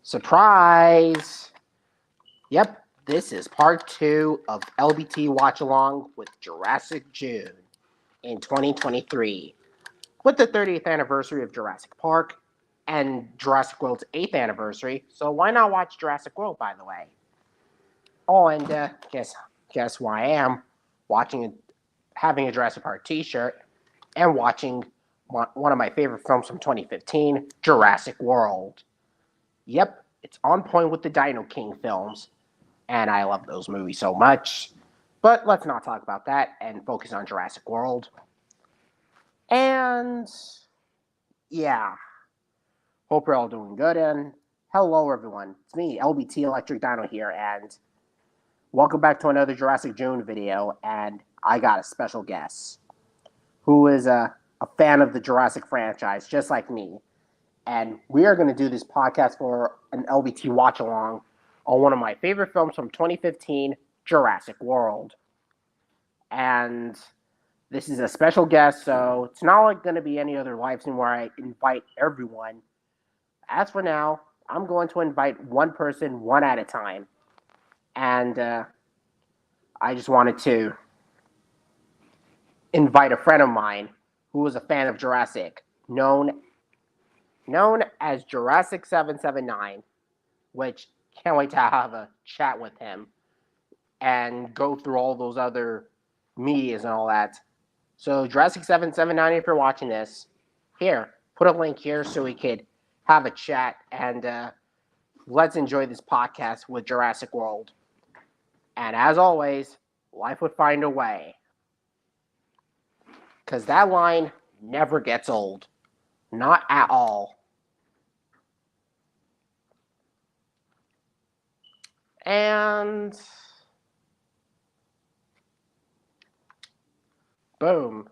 Surprise! Yep, this is part 2 of LBT Watch Along with Jurassic June in 2023. With the 30th anniversary of Jurassic Park and Jurassic World's 8th anniversary, so why not watch Jurassic World, by the way? Oh, and guess who I am? Watching, having a Jurassic Park t-shirt and watching one of my favorite films from 2015, Jurassic World. Yep, it's on point with the Dino King films, and I love those movies so much. But let's not talk about that and focus on Jurassic World. And yeah, hope you're all doing good. And hello, everyone. It's me, LBT Electric Dino here, and welcome back to another Jurassic June video. And I got a special guest who is a fan of the Jurassic franchise, just like me. And we are going to do this podcast for an LBT watch along on one of my favorite films from 2015, Jurassic World. And this is a special guest, so it's not like going to be any other live stream where I invite everyone. As for now, I'm going to invite one person, one at a time. And I just wanted to invite a friend of mine who was a fan of Jurassic, known as Jurassic779, which can't wait to have a chat with him and go through all those other medias and all that. So Jurassic779, if you're watching this, here, put a link here so we could have a chat and let's enjoy this podcast with Jurassic World. And as always, life would find a way. Because that line never gets old. Not at all. And boom.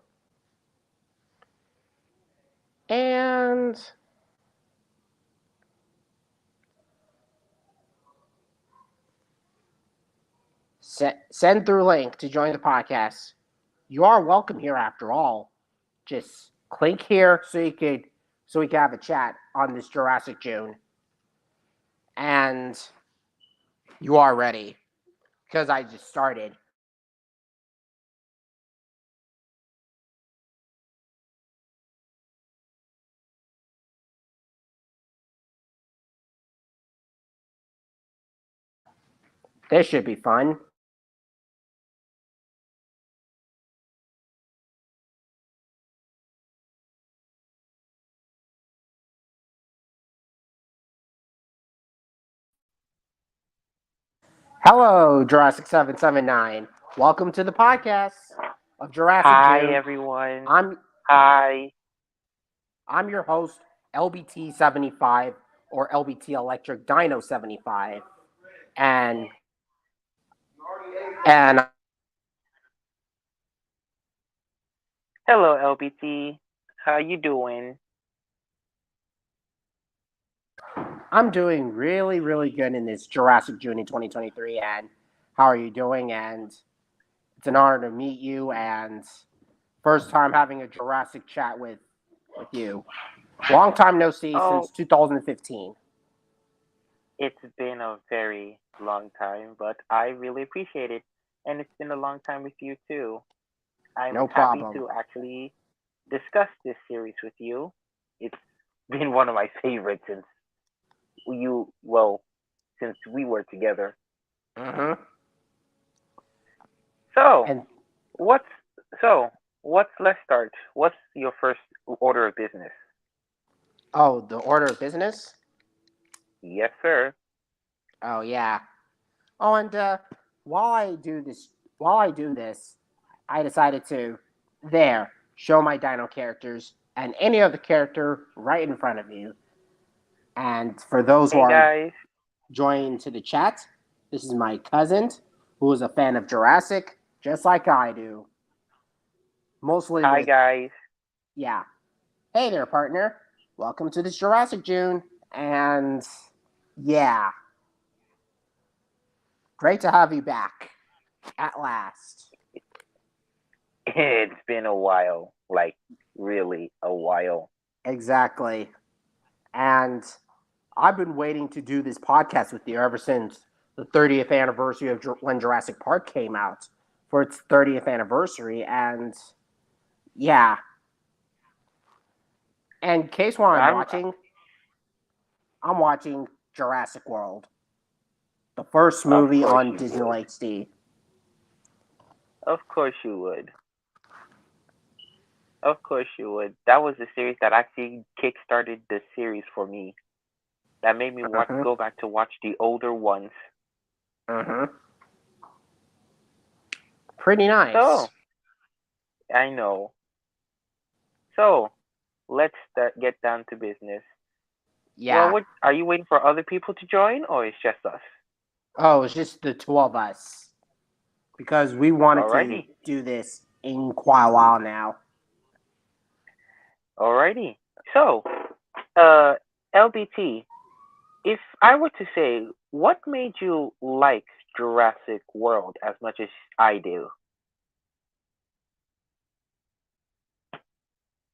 And send through link to join the podcast. You are welcome here after all. Just click here so we can have a chat on this Jurassic June. And you are ready. Because I just started. This should be fun. Hello, Jurassic779. Welcome to the podcast of Jurassic Hi, June. everyone. I'm Hi. your host, LBT75 or LBT Electric Dino 75. And Hello, LBT. How you doing? I'm doing really, really good in this Jurassic June in 2023. And how are you doing? And it's an honor to meet you. And first time having a Jurassic chat with you. Long time no see Oh, since 2015. it's been a very long time, but I really appreciate it. And it's been a long time with you, too. I'm No happy problem. to actually discuss this series with you. It's been one of my favorites since we were together. Mm-hmm. So, And what's, let's start. What's your first order of business? oh, the order of business? Yes, sir. Oh yeah. Oh, and while I do this, I decided to show my dino characters and any other character right in front of you. And for those who Hey, are guys. joining to the chat, this is my cousin who is a fan of Jurassic, just like I do. Mostly Hi, with guys. yeah. Hey there, partner. Welcome to this Jurassic June. And yeah, great to have you back at last. It's been a while, like really a while. Exactly. And I've been waiting to do this podcast with you ever since the 30th anniversary of when Jurassic Park came out for its 30th anniversary, and yeah. And in case while I'm I'm watching Jurassic World, the first of movie course on you Disney would. HD. Of course you would. Of course you would. That was the series that actually kickstarted the series for me. That made me Uh-huh. go back to watch the older ones. Uh-huh. Pretty So nice. I know. So let's get down to business. Well, Yeah. what are you waiting for other people to join, or it's just us? Oh, it's just the two of us because we wanted to Alrighty, do this in quite a while now. alrighty. So, uh, LBT, if I were to say, what made you like Jurassic World as much as I do?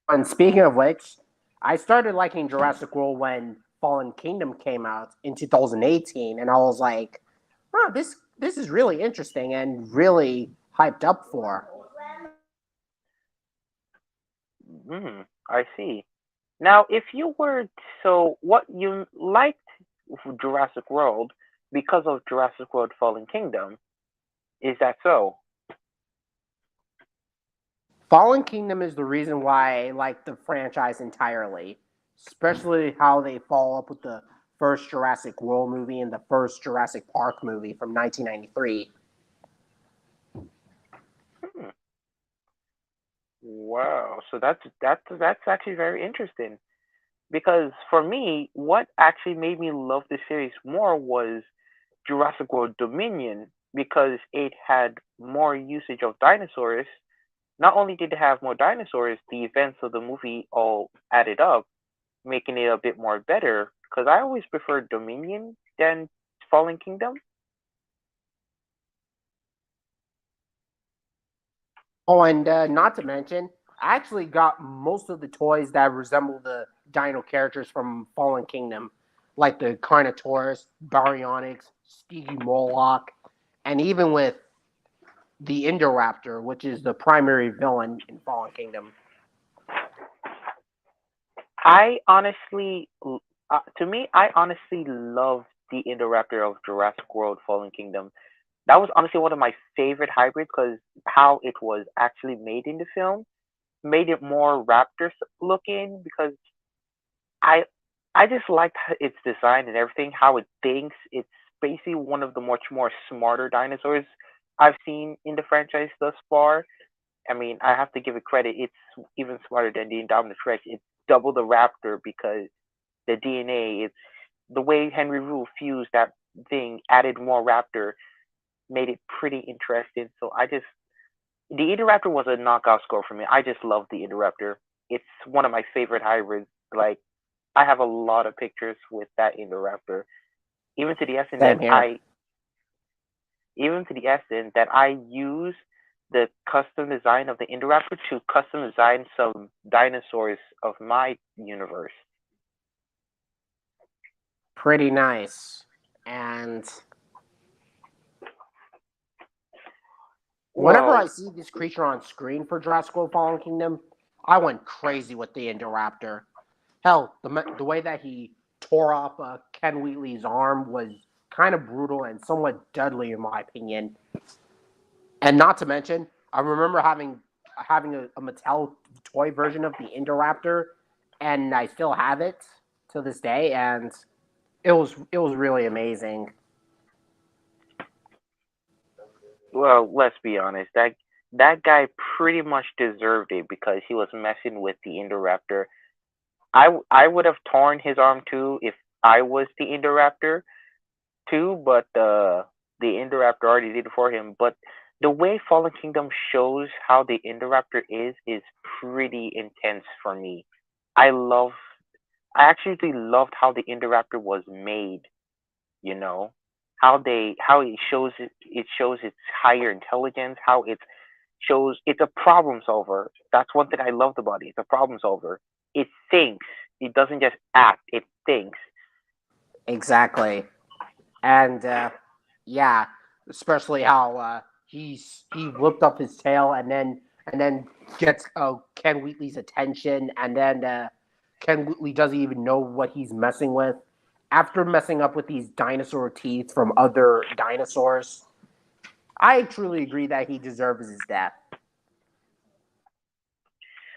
And speaking of which, I started liking Jurassic World when Fallen Kingdom came out in 2018, and I was like, "Oh, this is really interesting and really hyped up for." I see. Now, if you were so, what you liked Jurassic World because of Jurassic World Fallen Kingdom, is that so? Fallen Kingdom is the reason why I like the franchise entirely, especially how they follow up with the first Jurassic World movie and the first Jurassic Park movie from 1993. Hmm. Wow. So that's actually very interesting. Because for me, what actually made me love the series more was Jurassic World Dominion because it had more usage of dinosaurs. Not only did it have more dinosaurs, the events of the movie all added up, making it a bit more better. Because I always preferred Dominion than Fallen Kingdom. Oh, and not to mention, I actually got most of the toys that resemble the dino characters from Fallen Kingdom, like the Carnotaurus, Baryonyx, Stigi Moloch, and even with the Indoraptor, which is the primary villain in Fallen Kingdom. To me, I honestly love the Indoraptor of Jurassic World Fallen Kingdom. That was honestly one of my favorite hybrids because how it was actually made in the film made it more raptor looking because I I just liked its design and everything, how it thinks. It's basically one of the much more smarter dinosaurs I've seen in the franchise thus far. I mean, I have to give it credit. It's even smarter than the Indominus Rex. It's double the raptor because the DNA, it's the way Henry Rule fused that thing, added more raptor, made it pretty interesting. So the Indoraptor was a knockout score for me. I just love the Indoraptor. It's one of my favorite hybrids. Like I have a lot of pictures with that Indoraptor, even to the extent Same that here. I use the custom design of the Indoraptor to custom design some dinosaurs of my universe. Pretty nice. And whenever I Well, see this creature on screen for Jurassic World Fallen Kingdom, I went crazy with the Indoraptor. Hell, the way that he tore off Ken Wheatley's arm was kind of brutal and somewhat deadly in my opinion. And not to mention, I remember having a Mattel toy version of the Indoraptor, and I still have it to this day, and it was really amazing. let's be honest. That guy pretty much deserved it because he was messing with the Indoraptor. I would have torn his arm too if I was the Indoraptor too, but the Indoraptor already did it for him. But the way Fallen Kingdom shows how the Indoraptor is pretty intense for me. I love I actually loved how the Indoraptor was made, you know. How it shows its higher intelligence, how it shows it's a problem solver. That's one thing I loved about it. It's a problem solver. It thinks. It doesn't just act, it thinks. Exactly. And yeah, especially how he whipped up his tail and then gets Ken Wheatley's attention, and then Ken Wheatley doesn't even know what he's messing with. After messing up with these dinosaur teeth from other dinosaurs, I truly agree that he deserves his death.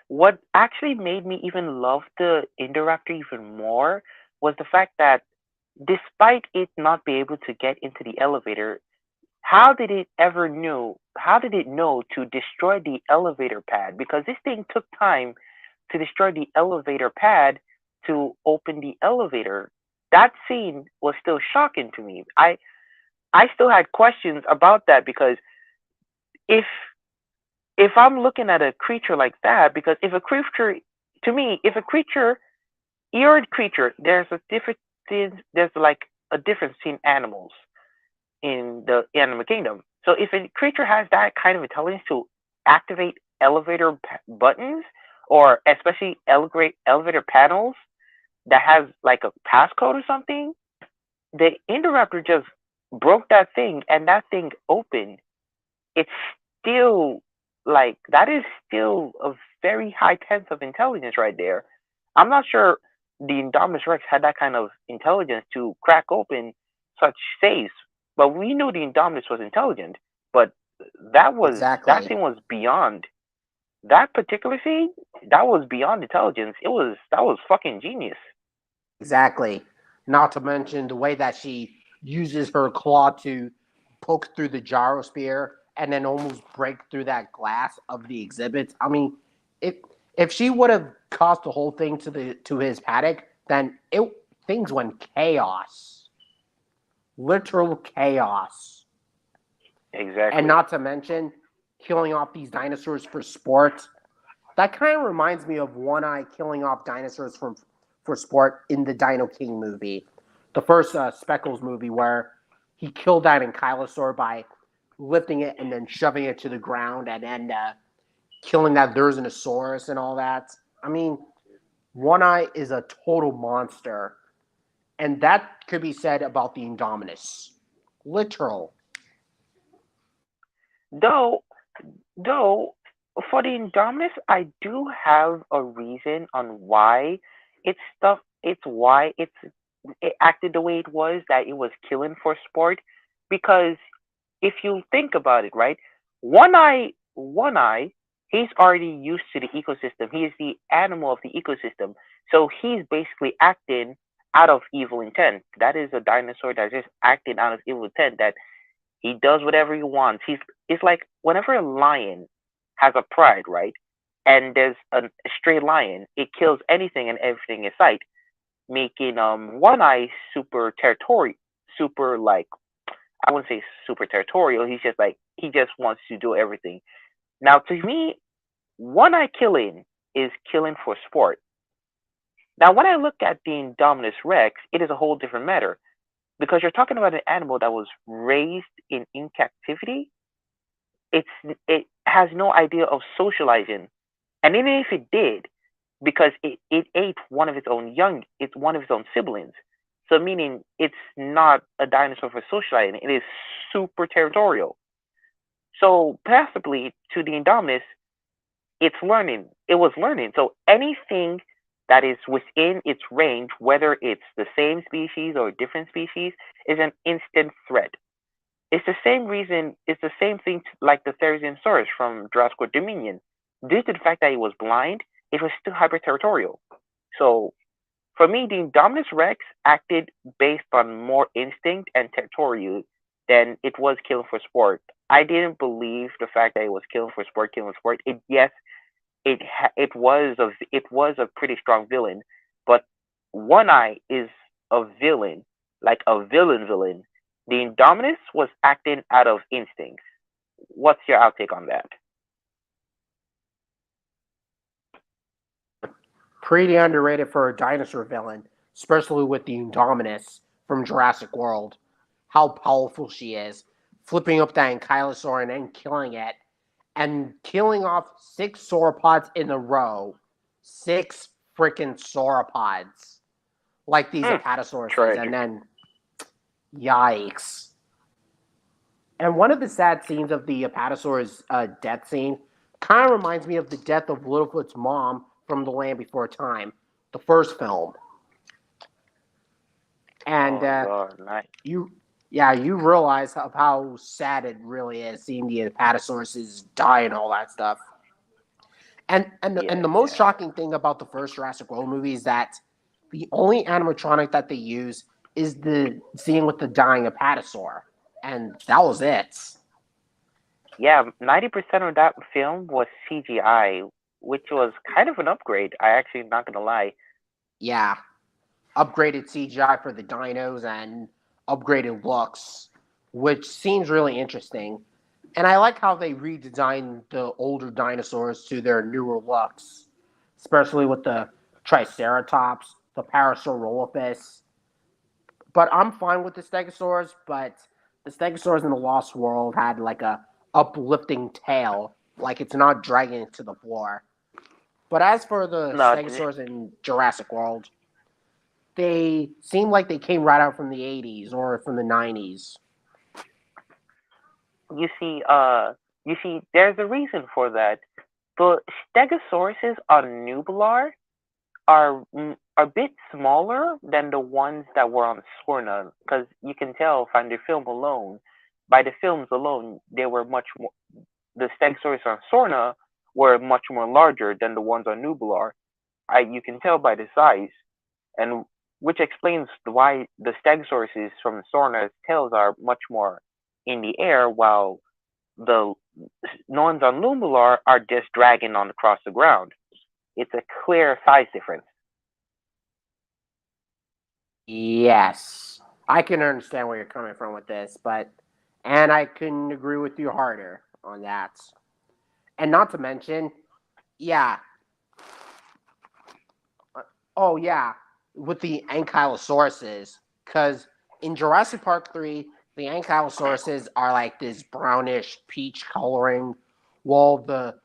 What actually made me even love the Indoraptor even more was the fact that despite it not be able to get into the elevator, how did it know to destroy the elevator pad? Because this thing took time to destroy the elevator pad to open the elevator. That scene was still shocking to me. I still had questions about that because if if I'm looking at a creature like that, because if a creature, to me, if a creature, you're a creature, there's like a difference between animals in the animal kingdom. So if a creature has that kind of intelligence to activate buttons, or especially elevator panels that has like a passcode or something, the Indoraptor just broke that thing and that thing opened. It's still like that is still a very high tenth of intelligence right there. I'm not sure the Indominus Rex had that kind of intelligence to crack open such safes, but we knew the Indominus was intelligent. But that Exactly. thing was beyond that particular scene. That was beyond intelligence. That was fucking genius. Exactly. Not to mention the way that she uses her claw to poke through the gyrosphere and then almost break through that glass of the exhibits. I mean, if if she would have caused the whole thing to his paddock, then it things went chaos, literal chaos. And Exactly. not to mention killing off these dinosaurs for sport. That kind of reminds me of One Eye killing off dinosaurs for sport in the Dino King movie, the first Speckles movie, where he killed that ankylosaur by lifting it and then shoving it to the ground, and then killing that Therizinosaurus and all that. I mean, One Eye is a total monster, and that could be said about the Indominus. Literal. Though Though for the Indominus, I do have a reason on why it acted the way it was, that it was killing for sport. Because if you think about it, right, one eye, he's already used to the ecosystem. He is the animal of the ecosystem, so he's basically acting out of evil intent. That is a dinosaur that's just acting out of evil intent. That he does whatever he wants. It's like whenever a lion has a pride, right? And there's a stray lion, it kills anything and everything in sight, making One Eye super territorial, super like I wouldn't say super territorial. He's just like he just wants to do everything. Now to me, One Eye killing is killing for sport. Now when I look at the Indominus Rex, it is a whole different matter because you're talking about an animal that was raised in captivity. it's it has no idea of socializing. And even if it did, because it ate one of its own siblings. So meaning it's not a dinosaur for socializing. It is super territorial. So possibly to the Indominus, it's learning. It was learning. So anything that is within its range, whether it's the same species or different species, is an instant threat. It's the same reason. It's the same thing like the Therizinosaurus from Jurassic Dominion. Due to the fact that it was blind, it was still hyper territorial. So for me, the Indominus Rex acted based on more instinct and territorial than it was killing for sport. I didn't believe the fact that it was killing for sport, killing for sport. It yes, it was a pretty strong villain, but One Eye is a villain, like a villain. The Indominus was acting out of instincts. What's your outtake on that? Pretty underrated for a dinosaur villain, especially with the Indominus from Jurassic World. How powerful she is, flipping up that ankylosaur and then killing it, and killing off six sauropods in a row. Six freaking sauropods. like these Mm, apatosauruses, and tragic. then yikes. And one of the sad scenes of the apatosaurus death scene kind of reminds me of the death of Littlefoot's mom from The Land Before Time, the first film. And Oh God, nice. you, yeah, you realize how sad it really is seeing the apatosauruses die and all that stuff. And Yeah, the most yeah. shocking thing about the first Jurassic World movie is that the only animatronic that they use is the scene with the dying apatosaur, and that was it. Yeah, 90% of that film was CGI, which was kind of an upgrade. I actually not gonna lie. Yeah, upgraded CGI for the dinos and upgraded looks, which seems really interesting. And I like how they redesigned the older dinosaurs to their newer looks, especially with the Triceratops, the Parasaurolophus. But I'm fine with the Stegosaurus. But the Stegosaurus in the Lost World had like a uplifting tail, like it's not dragging it to the floor. But as for the No, Stegosaurus in Jurassic World, they seem like they came right out from the 80s or from the 90s. you see, there's a reason for that. The Stegosauruses on Nubilar are a bit smaller than the ones that were on Sorna, because you can tell from the film alone, by the films alone, they were much more. The Stegosaurus on Sorna were much more larger than the ones on Nubilar. You can tell by the size, and which explains why the Stegosauruses from Sorna's tails are much more in the air, while the ones on Nubilar are just dragging on across the ground. It's a clear size difference. Yes, I can understand where you're coming from with this, but and I couldn't agree with you harder on that. And not to mention, yeah, oh yeah, with the ankylosauruses, because in Jurassic Park 3, the ankylosauruses are like this brownish peach coloring, while the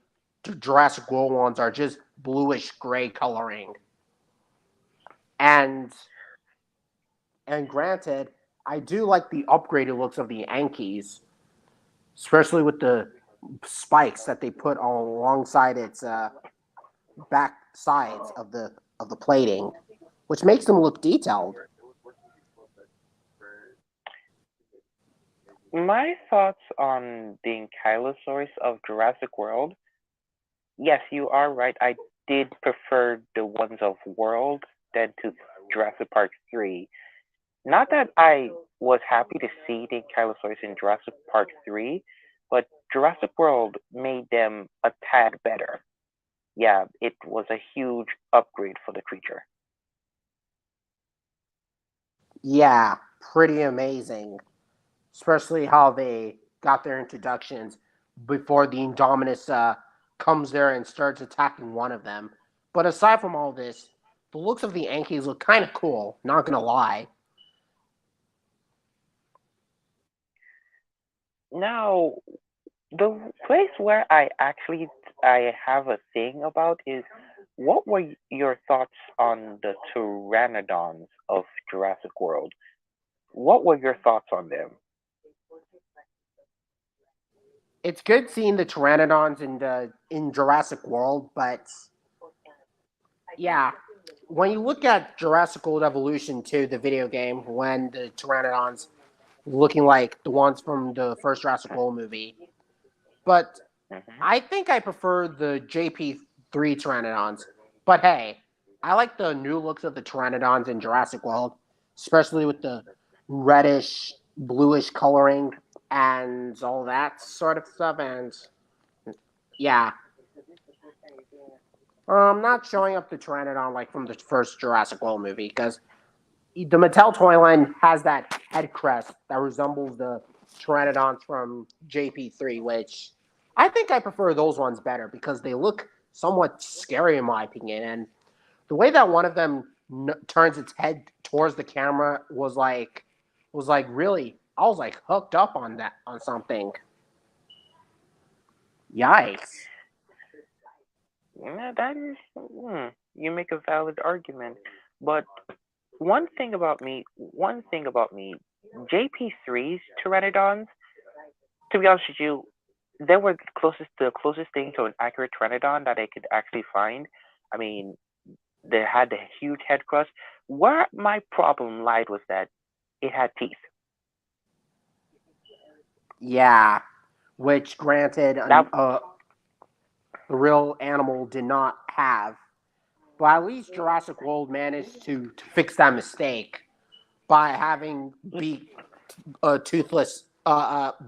Jurassic World ones are just bluish gray coloring. And and granted, I do like the upgraded looks of the Ankies, especially with the spikes that they put alongside its back sides of the plating, which makes them look detailed. My thoughts on the Ankylosaurus of Jurassic World. Yes, you are right. I did prefer the ones of World than to Jurassic Park 3. Not that I was happy to see the Ankylosaurus in Jurassic Park 3, but Jurassic World made them a tad better. Yeah, it was a huge upgrade for the creature. Yeah, pretty amazing, especially how they got their introductions before the Indominus comes there and starts attacking one of them. But aside from all this, the looks of the Ankies look kind of cool. Not gonna lie. Now, the place where I have a thing about is what were your thoughts on the pteranodons of Jurassic World? What were your thoughts on them? It's good seeing the pteranodons in Jurassic World, but yeah, when you look at Jurassic World Evolution 2, the video game, when the pteranodons looking like the ones from the first Jurassic World movie, but Hmm. I think I prefer the JP3 pteranodons. But hey, I like the new looks of the pteranodons in Jurassic World, especially with the reddish, bluish coloring and all that sort of stuff. And yeah, I'm not showing up the Pteranodon like from the first Jurassic World movie because the Mattel toy line has that head crest that resembles the Pteranodons from JP3, which I think I prefer those ones better because they look somewhat scary in my opinion. And the way that one of them turns its head towards the camera was like really, I was like hooked up on that on something. Yikes! Yeah, that is, you make a valid argument, but one thing about me, JP3's pteranodons. To be honest with you, they were the closest thing to an accurate pteranodon that I could actually find. I mean, they had the huge head crust. Where my problem lied was that it had teeth. Yeah, which granted, That the real animal did not have. But at least Jurassic World managed to fix that mistake by having toothless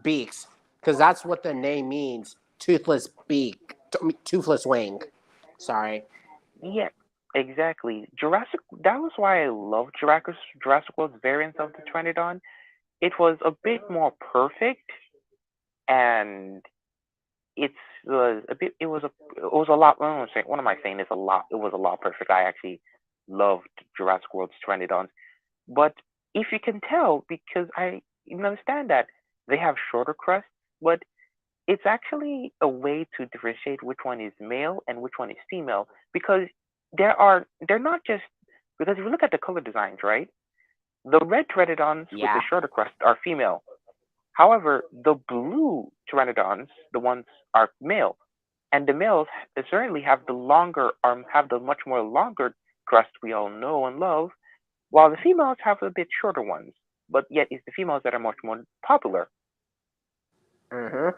beaks, because that's what the name means. Toothless beak, toothless wing. Sorry. Yeah, exactly. Jurassic. That was why I love Jurassic World's variants of the Pteranodon. It was a bit more perfect, and it was a bit. It was a lot. What am I saying? It's a lot. It was a lot perfect. I actually loved Jurassic World's Pteranodons, but if you can tell, because I even understand that they have shorter crust, but it's actually a way to differentiate which one is male and which one is female, because they're not just, because if you look at the color designs, right? The red pteranodons with the Yeah. shorter crest are female. However, the blue pteranodons, the ones are male, and the males certainly have the longer have the much more longer crest we all know and love, while the females have a bit shorter ones. But yet, it's the females that are much more popular. Mm-hmm.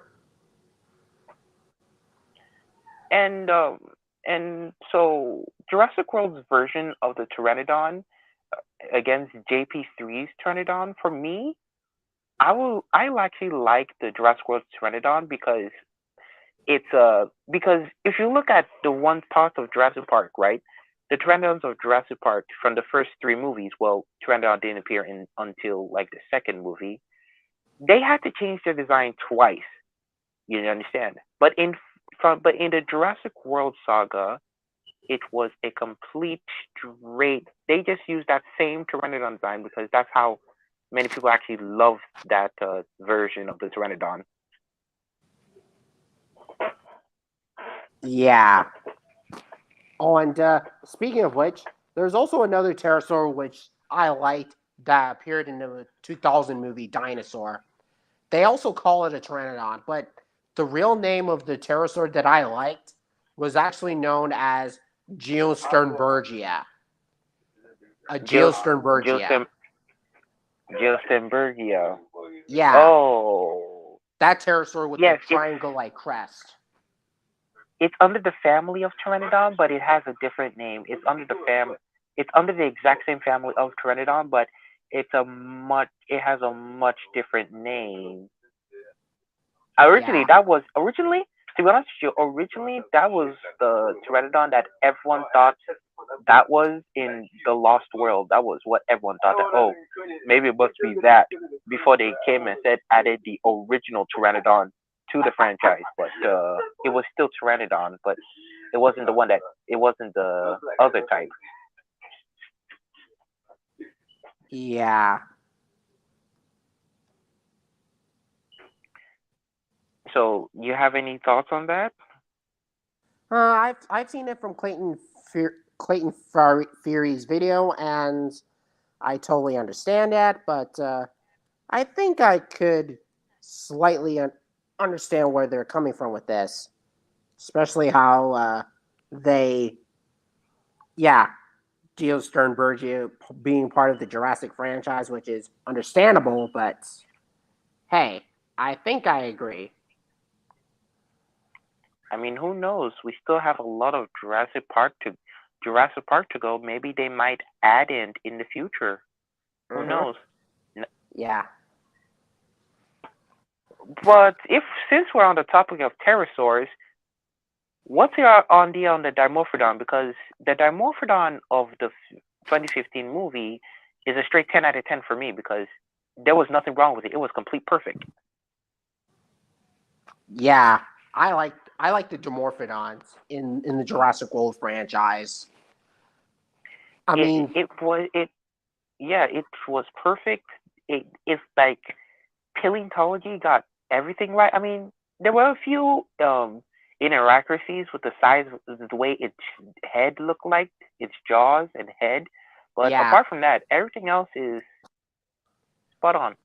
And um, and so Jurassic World's version of the Pteranodon against JP3's Pteranodon, for me, I actually like the Jurassic World Pteranodon because if you look at the one part of Jurassic Park, right? The Pteranodons of Jurassic Park from the first three movies, well, Pteranodon didn't appear in until like the second movie. They had to change their design twice. You understand? But in the Jurassic World saga, it was a complete straight. They just used that same Pteranodon design because that's how many people actually love that version of the Pteranodon. Yeah. Oh, and speaking of which, there's also another pterosaur which I liked that appeared in the 2000 movie Dinosaur. They also call it a pteranodon, but the real name of the pterosaur that I liked was actually known as Geosternbergia. A Gil- Geosternbergia. Gilsem Gilsenbergia. Yeah, Oh, that pterosaur with the yes, triangle-like crest. it's under the family of Pteranodon, but it has a different name. It's under the exact same family of Pteranodon, but it has a much different name. Yeah. Originally, to be honest with you, originally that was the Pteranodon that everyone thought that was in the Lost World. That was what everyone thought, that, oh, maybe it must be that, before they came and said added the original Pteranodon to the franchise. But it was still Pteranodon, but it wasn't the other type. Yeah. So you have any thoughts on that? I've seen it from Clayton Fury's video, and I totally understand that, but I think I could slightly understand where they're coming from with this, especially how they, yeah, Geo Sternbergia being part of the Jurassic franchise, which is understandable, but hey, I think I agree. I mean, who knows? We still have a lot of Jurassic Park to go. Maybe they might add it in the future. Who Mm-hmm. knows? Yeah. But if since we're on the topic of pterosaurs, what's your on the Dimorphodon? Because the Dimorphodon of the 2015 movie is a straight 10 out of 10 for me because there was nothing wrong with it. It was complete perfect. Yeah. I like the Dimorphodons in the Jurassic World franchise. I mean, It was it Yeah, it was perfect. It's like paleontology got everything right. I mean, there were a few inaccuracies with the size, the way its head looked like, its jaws and head. But Yeah, apart from that, everything else is spot on.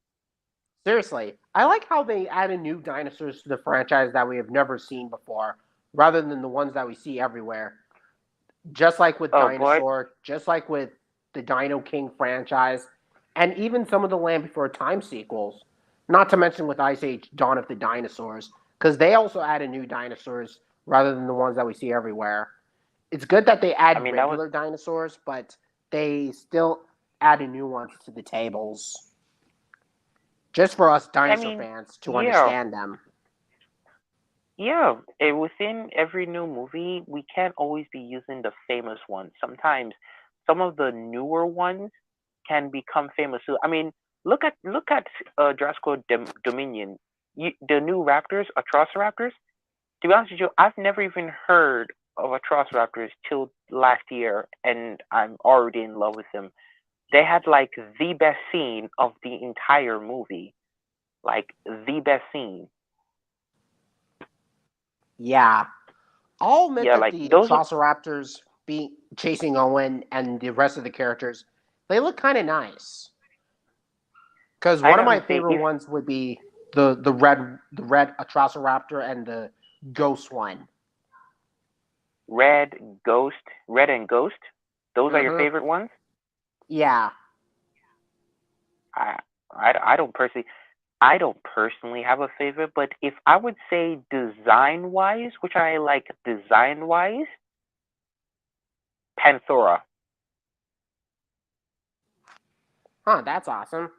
seriously. I like how they added new dinosaurs to the franchise that we have never seen before, rather than the ones that we see everywhere. Just like with Oh boy, Dinosaur, just like with the Dino King franchise, and even some of the Land Before Time sequels. Not to mention with Ice Age Dawn of the Dinosaurs, because they also added new dinosaurs rather than the ones that we see everywhere. It's good that they I add mean that was. regular dinosaurs, but they still added new ones to the tables, just for us I dinosaur mean, fans to yeah, understand them. yeah. Within every new movie, we can't always be using the famous ones. Sometimes some of the newer ones can become famous too. I mean, look at Jurassic World Dominion. The new Raptors, Atrociraptors. To be honest with you, I've never even heard of Atrociraptors till last year, and I'm already in love with them. They had like the best scene of the entire movie, like the best scene. Yeah, I'll admit Yeah, that like the those are. Atrociraptors being chasing Owen and the rest of the characters, they look kind of nice. Because I one of know my they favorite if ones would be the red Atrociraptor and the ghost one. Red and Ghost. Those are your Mm-hmm. favorite ones. Yeah, I I don't personally have a favorite, but if I would say design wise, which I like design wise, Panthora. huh? That's awesome.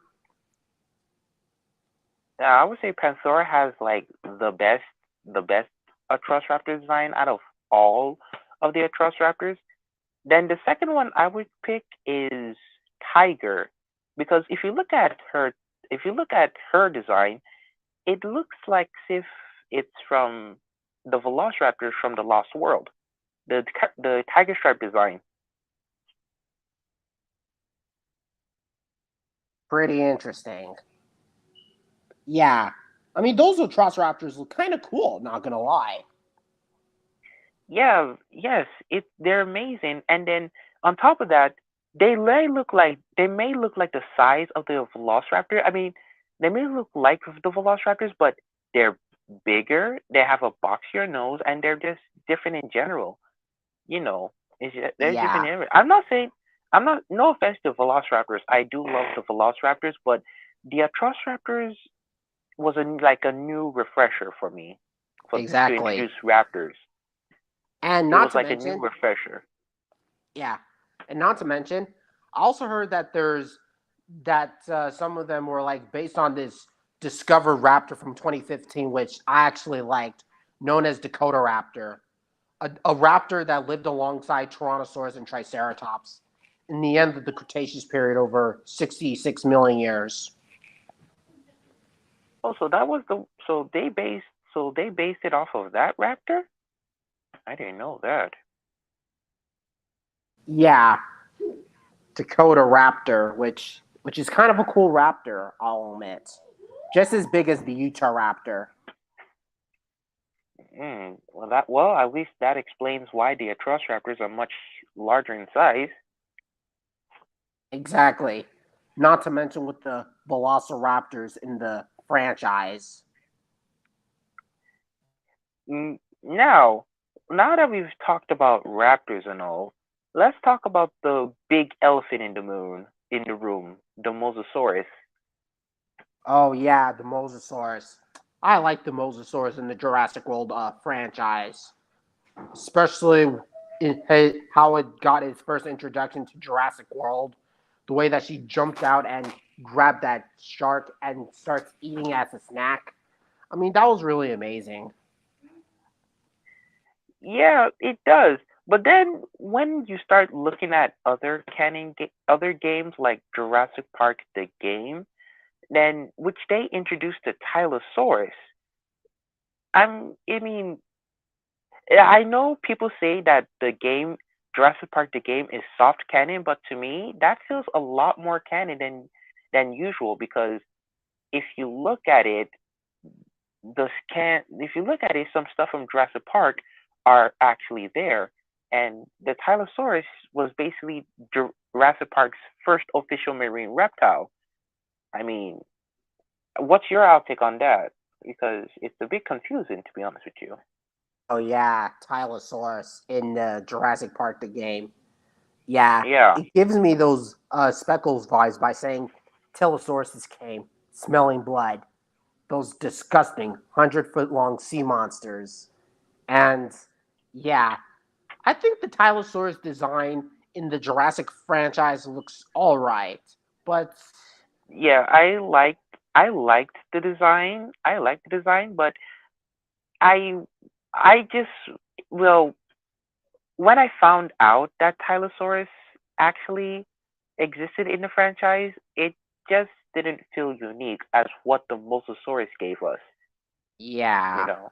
Yeah, I would say Panthora has like the best Atrociraptor design out of all of the Atrociraptors. Then the second one I would pick is Tiger, because if you look at her design, it looks like if it's from the Velociraptors from the Lost World. The tiger stripe design. Pretty interesting. Yeah, I mean those Atrociraptors look kind of cool. Not gonna lie. Yeah, yes, they're amazing. And then on top of that, they may look like the size of the Velociraptor. I mean, they may look like the Velociraptors, but they're bigger. They have a boxier nose, and they're just different in general. You know, they're different Yeah, in every. I'm not saying I'm not. No offense to Velociraptors. I do love the Velociraptors, but the Atrociraptors was like a new refresher for me to exactly. introduce raptors. And It not was to like a new mention, refresher. yeah, and not to mention, I also heard that some of them were like based on this discovered raptor from 2015, which I actually liked, known as Dakota Raptor, a raptor that lived alongside Tyrannosaurus and Triceratops in the end of the Cretaceous period over 66 million years. Oh, so that was the so they based it off of that raptor? I didn't know that. Yeah, Dakota Raptor, which is kind of a cool raptor, I'll admit. Just as big as the Utah Raptor. Well, at least that explains why the Atrociraptors are much larger in size. Exactly. Not to mention with the Velociraptors in the franchise. Now, now that we've talked about raptors and all, let's talk about the big elephant in the room, the Mosasaurus. Oh yeah, the Mosasaurus. I like the Mosasaurus in the Jurassic World franchise, especially how it got its first introduction to Jurassic World. The way that she jumped out and grabbed that shark and starts eating as a snack. I mean, that was really amazing. Yeah, it does. But then when you start looking at other games like Jurassic Park the game, then which they introduced the Tylosaurus. I mean, I know people say that the game Jurassic Park the game is soft canon, but to me that feels a lot more canon than usual, because if you look at it, if you look at it, some stuff from Jurassic Park are actually there. and the Tylosaurus was basically Jurassic Park's first official marine reptile. I mean, what's your outtake on that? Because it's a bit confusing, to be honest with you. Oh yeah, Tylosaurus in Jurassic Park the game. Yeah, Yeah, it gives me those Speckles vibes by saying Tylosauruses came, smelling blood. Those disgusting 100-foot long sea monsters. And yeah, I think the Tylosaurus design in the Jurassic franchise looks all right, but yeah, I liked the design. I liked the design, but I I just well when I found out that Tylosaurus actually existed in the franchise, it just didn't feel unique as what the Mosasaurus gave us. You yeah, know,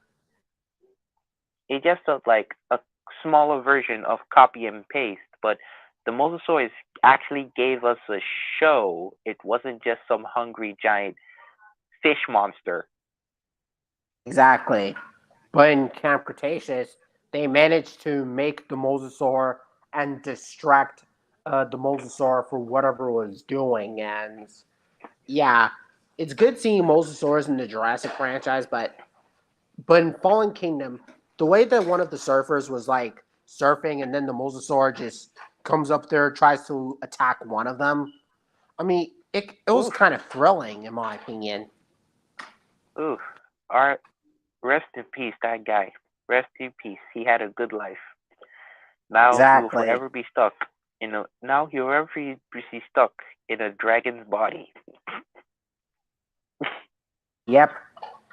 it just felt like a smaller version of copy and paste. But the Mosasaurus actually gave us a show. It wasn't just some hungry giant fish monster. exactly. But in Camp Cretaceous, they managed to make the mosasaur and distract the mosasaur for whatever it was doing. And yeah, it's good seeing mosasaurs in the Jurassic franchise, but in Fallen Kingdom, the way that one of the surfers was like surfing and then the mosasaur just comes up there, tries to attack one of them. I mean, it was Oof, kind of thrilling in my opinion. oof. Our rest in peace, that guy. Rest in peace. He had a good life. Now he will Exactly. forever be stuck in a. Now he will forever be stuck in a dragon's body. Yep.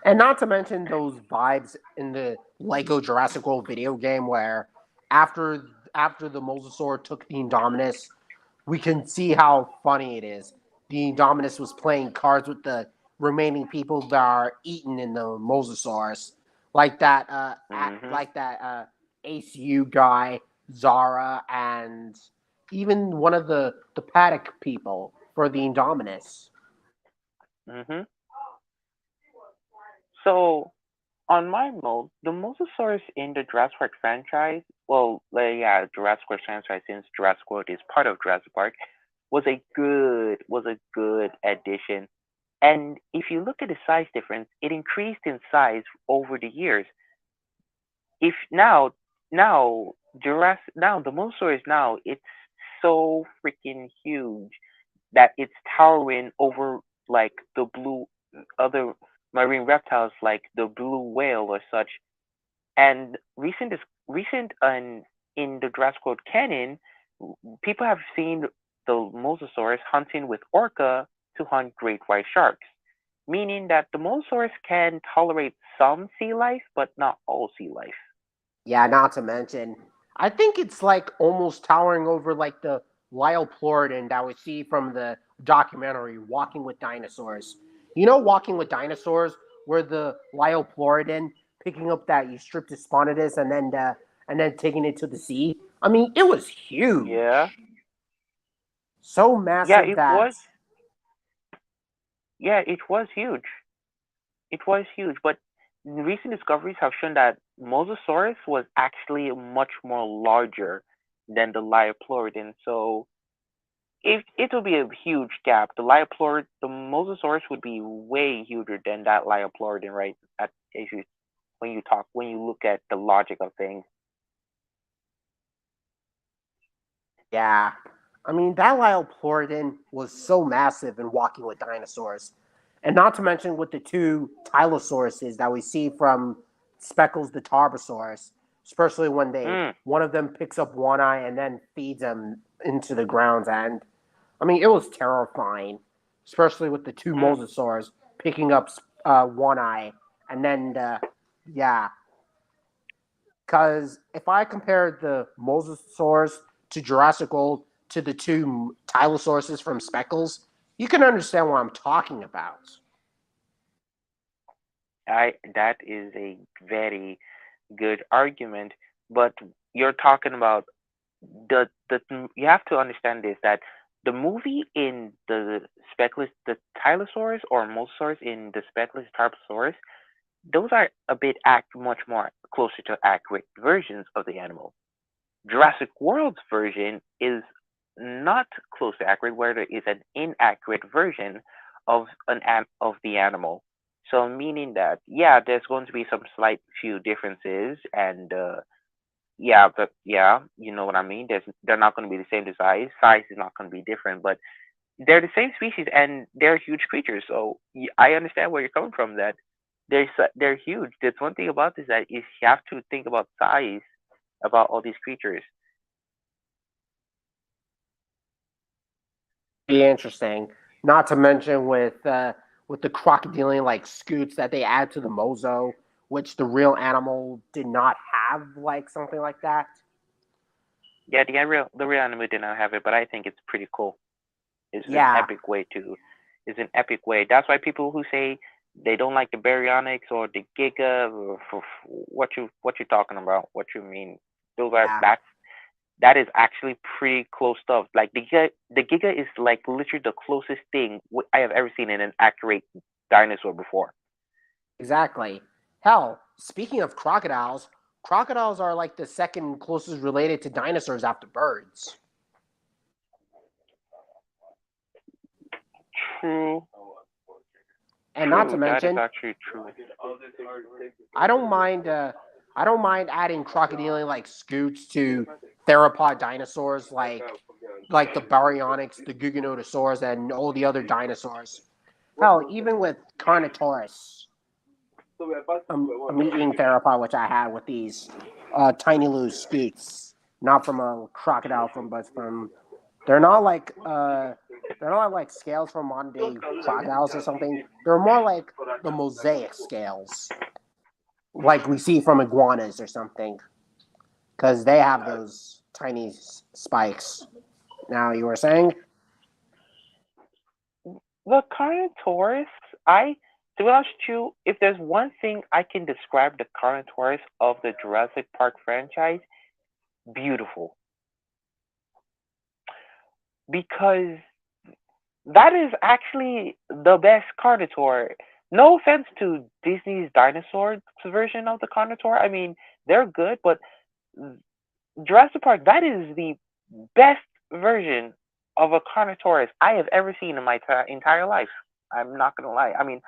And not to mention those vibes in the Lego Jurassic World video game where after the Mosasaur took the Indominus, we can see how funny it is. The Indominus was playing cards with the remaining people that are eaten in the Mosasaurus, Hmm. like that ACU guy, Zara, and even one of the paddock people for the Indominus. Hmm. So on my mode, the Mosasaurus in the Jurassic Park franchise, well, yeah, Jurassic Park franchise since Jurassic World is part of Jurassic Park, was a good addition. And if you look at the size difference, it increased in size over the years. If now Jurassic now the Mosasaurus now it's so freaking huge that it's towering over like the blue other marine reptiles like the blue whale or such. And recent and in the Jurassic World canon, people have seen the Mosasaurus hunting with orca to hunt great white sharks, meaning that the Mosasaurus can tolerate some sea life, but not all sea life. Yeah, not to mention, I think it's like almost towering over like the Lyopleurodon that we see from the documentary Walking with Dinosaurs. You know, Walking with Dinosaurs, where the Lyopleurodon picking up that Eustriptus spinatus and then taking it to the sea. I mean, it was Yeah, huge, so yeah, massive it that was. Yeah, it was huge. It was huge, but recent discoveries have shown that Mosasaurus was actually much more larger than the Lyopleurodon. So it will be a huge gap. The Mosasaurus would be way huger than that Lyopleurodon, right? If you when you look at the logic of things. yeah. I mean, that Lyopleurodon was so massive in Walking with Dinosaurs. And not to mention with the two Tylosauruses that we see from Speckles the Tarbosaurus, especially when they Mm, one of them picks up one eye and then feeds them into the ground. And I mean, it was terrifying, especially with the two mm, Mosasaurs picking up one eye and then yeah, because if I compare the mosasaurs to Jurassic World to the two Tylosauruses from Speckles, you can understand what I'm talking about. I that is a very good argument, but you're talking about the you have to understand this that the movie in the Tylosaurus or Mosasaurus in the Speckless Tarbosaurus, those are a bit much more closer to accurate versions of the animal. Jurassic World's version is not close to accurate, where there is an inaccurate version of the animal. So meaning that yeah, there's going to be some slight few differences, and yeah, but yeah, you know what I mean. They're not going to be the same size. Size is not going to be different, but they're the same species and they're huge creatures. So I understand where you're coming from. That they're huge. That's one thing about this, that is you have to think about size about all these creatures. Pretty interesting. Not to mention with the crocodilian like scoots that they add to the mozo, which the real animal did not have, like something like that. Yeah, the real anime did not have it, but I think it's pretty cool. It's an Yeah, epic way to. It's an epic way. That's why people who say they don't like the baryonyx or the giga, what you talking about? What you mean? Those are yeah, that is actually pretty close stuff. Like the giga is like literally the closest thing I have ever seen in an accurate dinosaur before. exactly. Hell, speaking of crocodiles, crocodiles are like the second closest related to dinosaurs after birds. True, And not to true. That is mention, actually true. I don't mind. I don't mind adding crocodilian like scoots to theropod dinosaurs like the baryonyx, the guganotosaurs, and all the other dinosaurs. Hell, even with Carnotaurus, a meat-eating theropod, which I had with these tiny little scoots, not from a crocodile, but from they're not like scales from modern day crocodiles or something. They're more like the mosaic scales, like we see from iguanas or something, because they have those tiny spikes. Now you were saying, The Carnotaurus, I to be honest with you, if there's one thing I can describe the Carnotaurus of the Jurassic Park franchise, beautiful. Because that is actually the best Carnotaur. No offense to Disney's dinosaurs version of the Carnotaur. I mean, they're good, but Jurassic Park, that is the best version of a Carnotaurus I have ever seen in my entire life. I'm not gonna lie. I mean,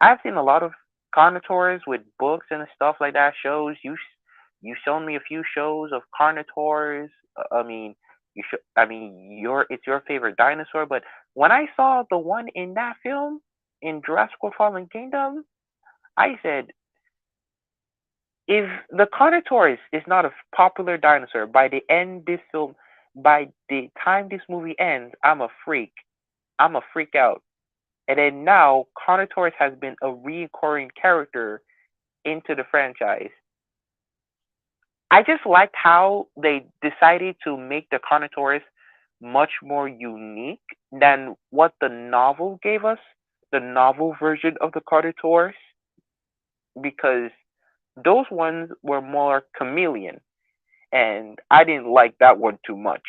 I've seen a lot of Carnotaurs with books and stuff like that. Shows you shown me a few shows of Carnotaurs. I mean, I mean, it's your favorite dinosaur. But when I saw the one in that film in Jurassic World: Fallen Kingdom, I said, if the Carnotaurus is not a popular dinosaur by the end this film, by the time this movie ends, I'm a freak. I'm a freak out. And then now Carnotaurus has been a recurring character into the franchise. I just liked how they decided to make the Carnotaurus much more unique than what the novel gave us, the novel version of the Carnotaurus, because those ones were more chameleon, and I didn't like that one too much.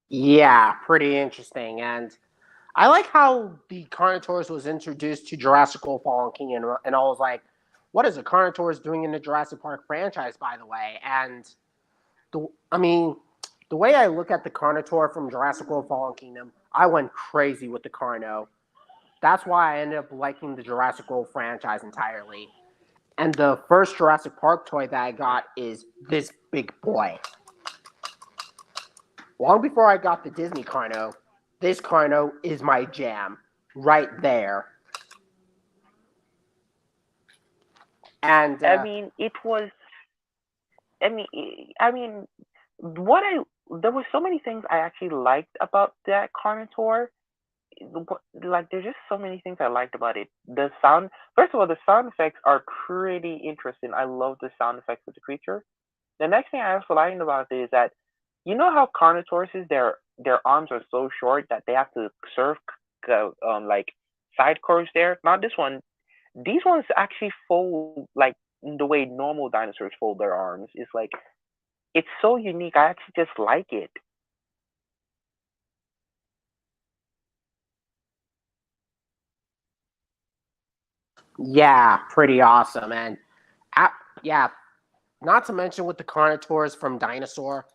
yeah, pretty interesting. And I like how the Carnotaurus was introduced to Jurassic World: Fallen King, and I was like, what is a Carnotaurus doing in the Jurassic Park franchise, by the way? And I mean, the way I look at the Carnotaur from Jurassic World: Fallen Kingdom, I went crazy with the Carno. That's why I ended up liking the Jurassic World franchise entirely. And the first Jurassic Park toy that I got is this big boy. Long before I got the Disney Carno, this Carno is my jam right there. And I mean, it was. I mean, what I there were so many things I actually liked about that Carnotaur. Like, there's just so many things I liked about it. The sound, first of all, the sound effects are pretty interesting. I love the sound effects of the creature. The next thing I also liked about it is that, you know how Carnotauruses, their arms are so short that they have to serve like side curves there. Not this one. These ones actually fold like the way normal dinosaurs fold their arms. It's like it's so unique. I actually just like it. Yeah, pretty awesome. And uh, yeah, not to mention with the Carnotaurs from Dinosaur,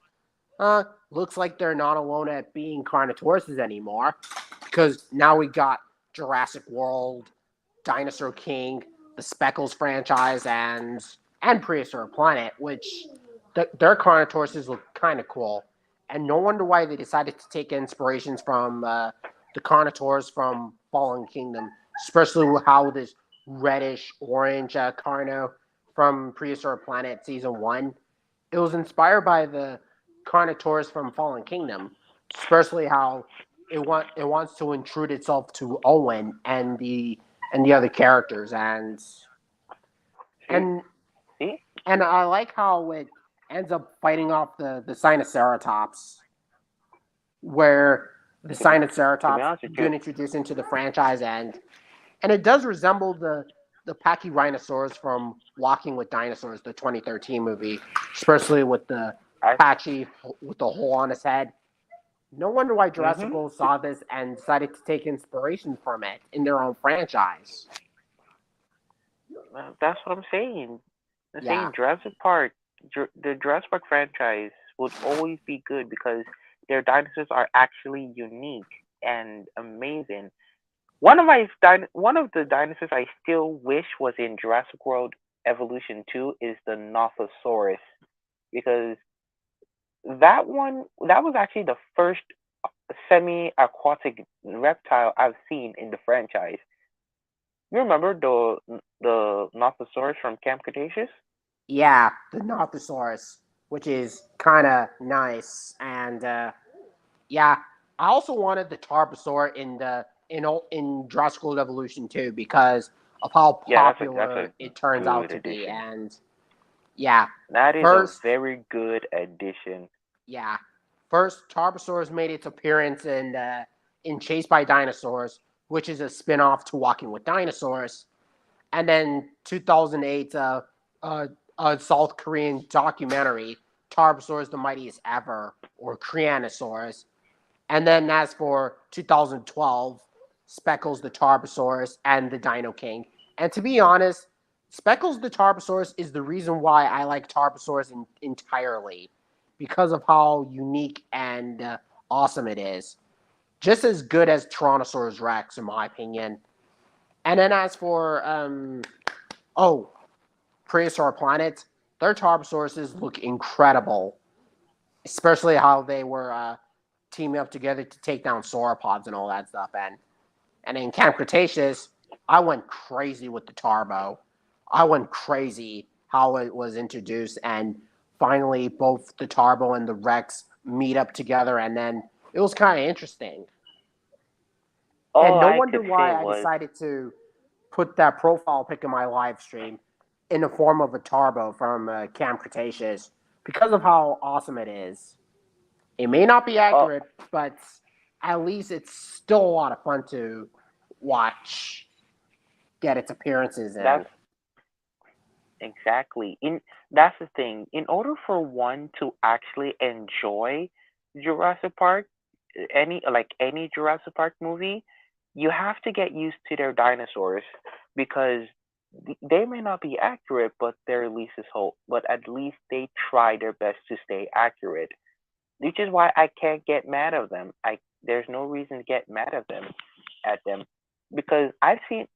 looks like they're not alone at being Carnotauruses anymore, because now we got Jurassic World, Dinosaur King, the Speckles franchise, and Prehistoric Planet, which their Carnotauruses look kind of cool. And no wonder why they decided to take inspirations from the Carnotaurs from Fallen Kingdom, especially with how this reddish orange Carno from Prehistoric Planet Season 1. It was inspired by the Carnotaurus from Fallen Kingdom, especially how it wants to intrude itself to Owen and the other characters, See, and see. and I like how it ends up fighting off the Sinoceratops, where the To be Sinoceratops honest with you, get introduced into the franchise, and it does resemble the Pachyrhinosaurus from Walking with Dinosaurs, the 2013 movie, especially with the I. patchy with the hole on his head. No wonder why Jurassic Mhm. World saw this and decided to take inspiration from it in their own franchise. That's what I'm saying. I'm Yeah, saying Jurassic Park, the Jurassic Park franchise would always be good because their dinosaurs are actually unique and amazing. One of the dinosaurs I still wish was in Jurassic World Evolution 2 is the Nothosaurus, because that was actually the first semi-aquatic reptile I've seen in the franchise. You remember the Nothosaurus from Camp Cretaceous? yeah, the Nothosaurus, which is kind of nice, and yeah, I also wanted the Tarbosaur in Jurassic World Evolution too because of how Yeah, that's a popular it turns out good to be, addition. and yeah, That is a first very good addition. yeah, first Tarbosaurus made its appearance in Chased by Dinosaurs, which is a spin-off to Walking with Dinosaurs, and then 2008 uh, South Korean documentary Tarbosaurus the Mightiest Ever or Krianosaurus. And then as for 2012, Speckles the Tarbosaurus and the Dino King. And to be honest, Speckles the Tarbosaurus is the reason why I like Tarbosaurus entirely because of how unique and awesome it is. Just as good as Tyrannosaurus Rex, in my opinion. And then as for oh, Prehistoric Planet, their Tarbosauruses look incredible, especially how they were teaming up together to take down sauropods and all that stuff. And in Camp Cretaceous, I went crazy with the Tarbo. I went crazy how it was introduced, and finally both the Tarbo and the Rex meet up together, and then it was kind of interesting. And All no I wonder could say why I was, decided to put that profile pic in my live stream in the form of a Tarbo from Camp Cretaceous because of how awesome it is. It may not be oh, accurate, but at least it's still a lot of fun to watch, get its appearances in. that's exactly. That's the thing. In order for one to actually enjoy Jurassic Park, any Jurassic Park movie, you have to get used to their dinosaurs because they may not be accurate, but they're at least as whole. But at least they try their best to stay accurate, which is why I can't get mad at them. I There's no reason to get mad at them because I've seen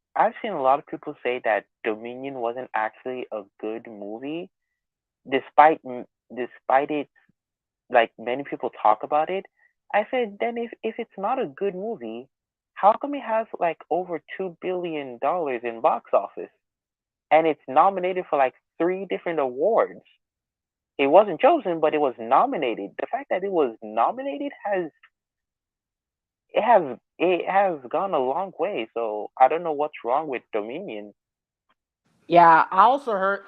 a lot of people say that Dominion wasn't actually a good movie, despite despite it, like many people talk about it. I said, then if it's not a good movie, how come it has like over $2 billion in box office and it's nominated for like three different awards? It wasn't chosen, but it was nominated. The fact that it was nominated it has gone a long way. So I don't know what's wrong with Dominion. Yeah, I also heard.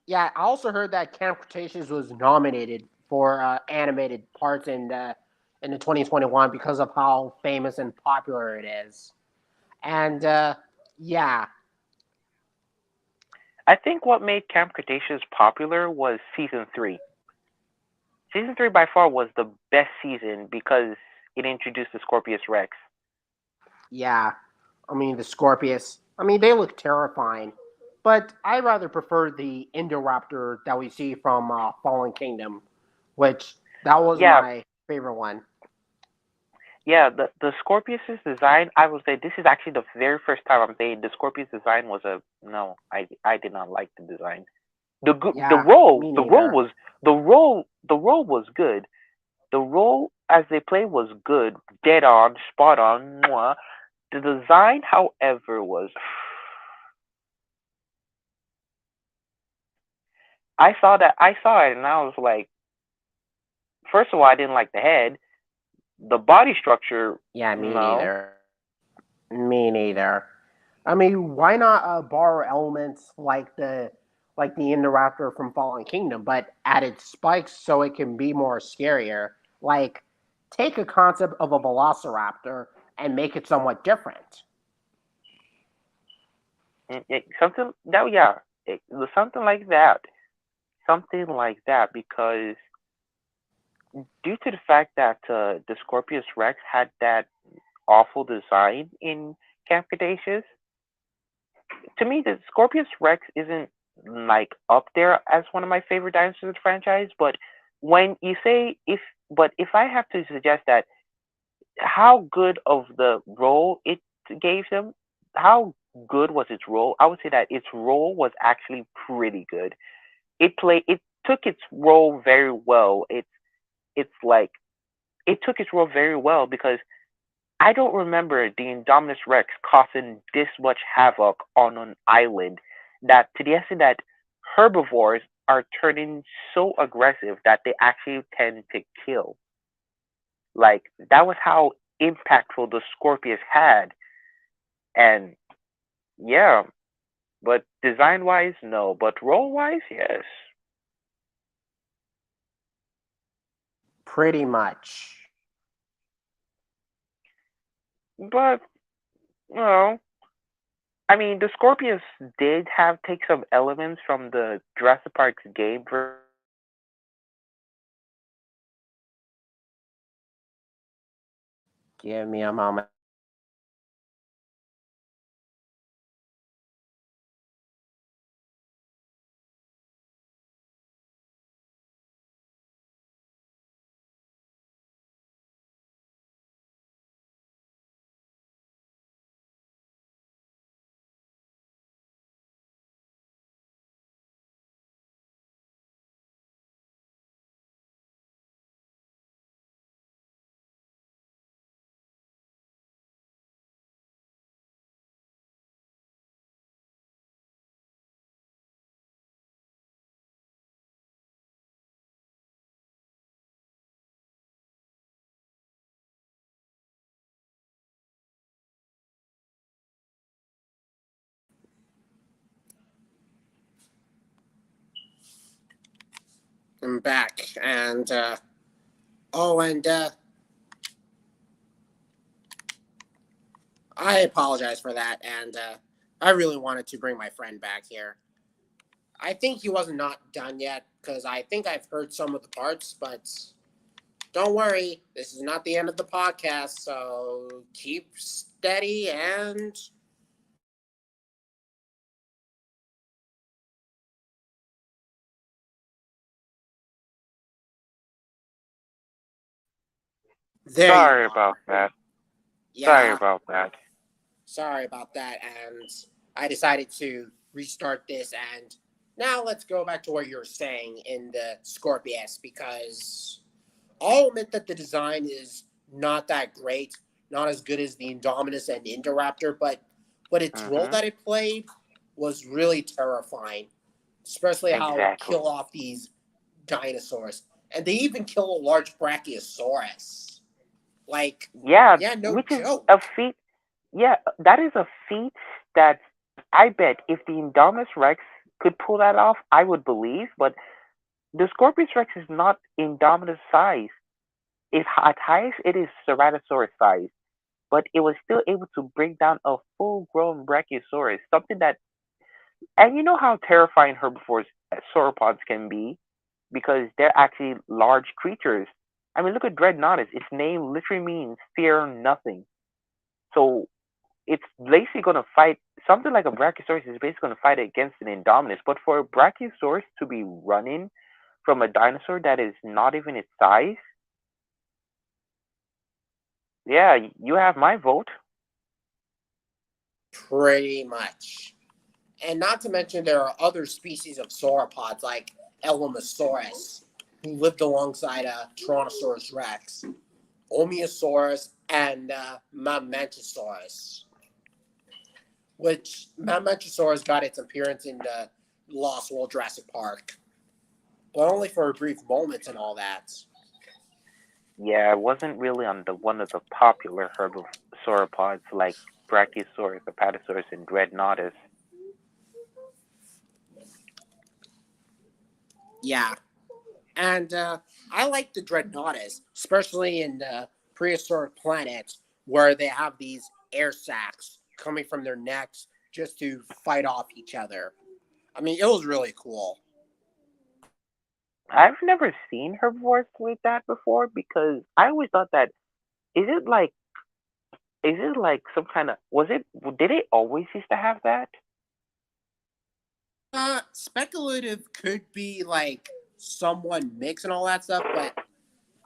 Yeah, I also heard that Camp Cretaceous was nominated for animated parts in the 2021 because of how famous and popular it is. And yeah, I think what made Camp Cretaceous popular was season three. Season three by far was the best season because it introduced the Scorpius Rex. yeah. I mean the Scorpius. I mean, they look terrifying, but I rather prefer the Indoraptor that we see from Fallen Kingdom, which that was Yeah, my favorite one. yeah. The Scorpius's design, I will say this is actually the very first time I'm saying the Scorpius design was a no. I did not like the design. The Yeah, role me the role neither. was the role was good. The role as they play was good, dead on, spot on. Mwah. The design, however, was I saw it and I was like, first of all, I didn't like the head, the body structure. Yeah, me No, neither. Me neither. I mean, why not borrow elements like the Indoraptor from Fallen Kingdom, but added spikes so it can be more scarier? Like, take a concept of a Velociraptor and make it somewhat different. something that something something like that, because due to the fact that the Scorpius Rex had that awful design in Camp Cretaceous, to me the Scorpius Rex isn't like up there as one of my favorite dinosaurs in the franchise. But when you say if I have to suggest that how good of the role it gave him, how good was its role? I would say that its role was actually pretty good. It took its role very well. It's like it took its role very well, because I don't remember the Indominus Rex causing this much havoc on an island, that to the extent that herbivores are turning so aggressive that they actually tend to kill. Like, that was how impactful the Scorpius had. And yeah, but design wise, no. But role wise, yes. Pretty much. But well, I mean, the Scorpius did have take some elements from the Jurassic Park's game version of it, but Give me a moment. I'm back, and oh, and I apologize for that, and I really wanted to bring my friend back here. I think he was not done yet because I think I've heard some of the parts, but don't worry, this is not the end of the podcast, so keep steady and there you sorry about are. that. Sorry Yeah, about that. sorry about that, and I decided to restart this, and now let's go back to what you were saying in the Scorpius, because I'll admit that the design is not that great, not as good as the Indominus and Indoraptor, but its role Mhm. that it played was really terrifying, especially how it Exactly. kill off these dinosaurs, and they even kill a large Brachiosaurus. Like, Yeah, yeah, no which is a joke. feat. Yeah, that is a feat that I bet if the Indominus Rex could pull that off, I would believe. But the Scorpius Rex is not Indominus size. If at highest it is Ceratosaurus size, but it was still able to bring down a full-grown Brachiosaurus, something that, and you know how terrifying herbivores, sauropods can be, because they're actually large creatures. I mean, look at Dreadnoughtus. Its name literally means fear nothing. So it's basically going to fight something like a Brachiosaurus is basically going to fight against an Indominus. But for a Brachiosaurus to be running from a dinosaur that is not even its size, yeah, you have my vote. Pretty much. And not to mention, there are other species of sauropods like Elamosaurus, who lived alongside Tyrannosaurus rex, Omiosaurus, and Mamentosaurus, which Mamentosaurus got its appearance in the Lost World Jurassic Park, but only for a brief moment and all that. Yeah, it wasn't really on the one of the popular herbivores like Brachiosaurus, Apatosaurus, and Dreadnoughtus. Yeah, and I like the Dreadnoughtus, especially in the prehistoric planets where they have these air sacs coming from their necks just to fight off each other. I mean, it was really cool. I've never seen herbivores like that before because I always thought that is it like is it like some kind of was it did it always used to have that? Speculative could be like someone mix and all that stuff, but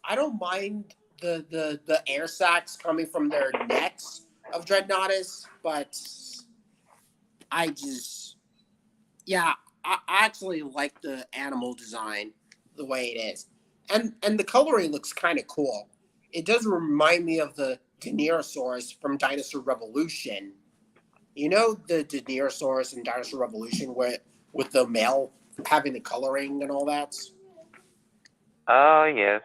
I don't mind the air sacs coming from their necks of Dreadnoughtus, but I just yeah, I actually like the animal design the way it is, and the coloring looks kind of cool. It does remind me of the Denerosaurus from Dinosaur Revolution. You know the Denerosaurus in Dinosaur Revolution, where with the male having the coloring and all that. Oh yes,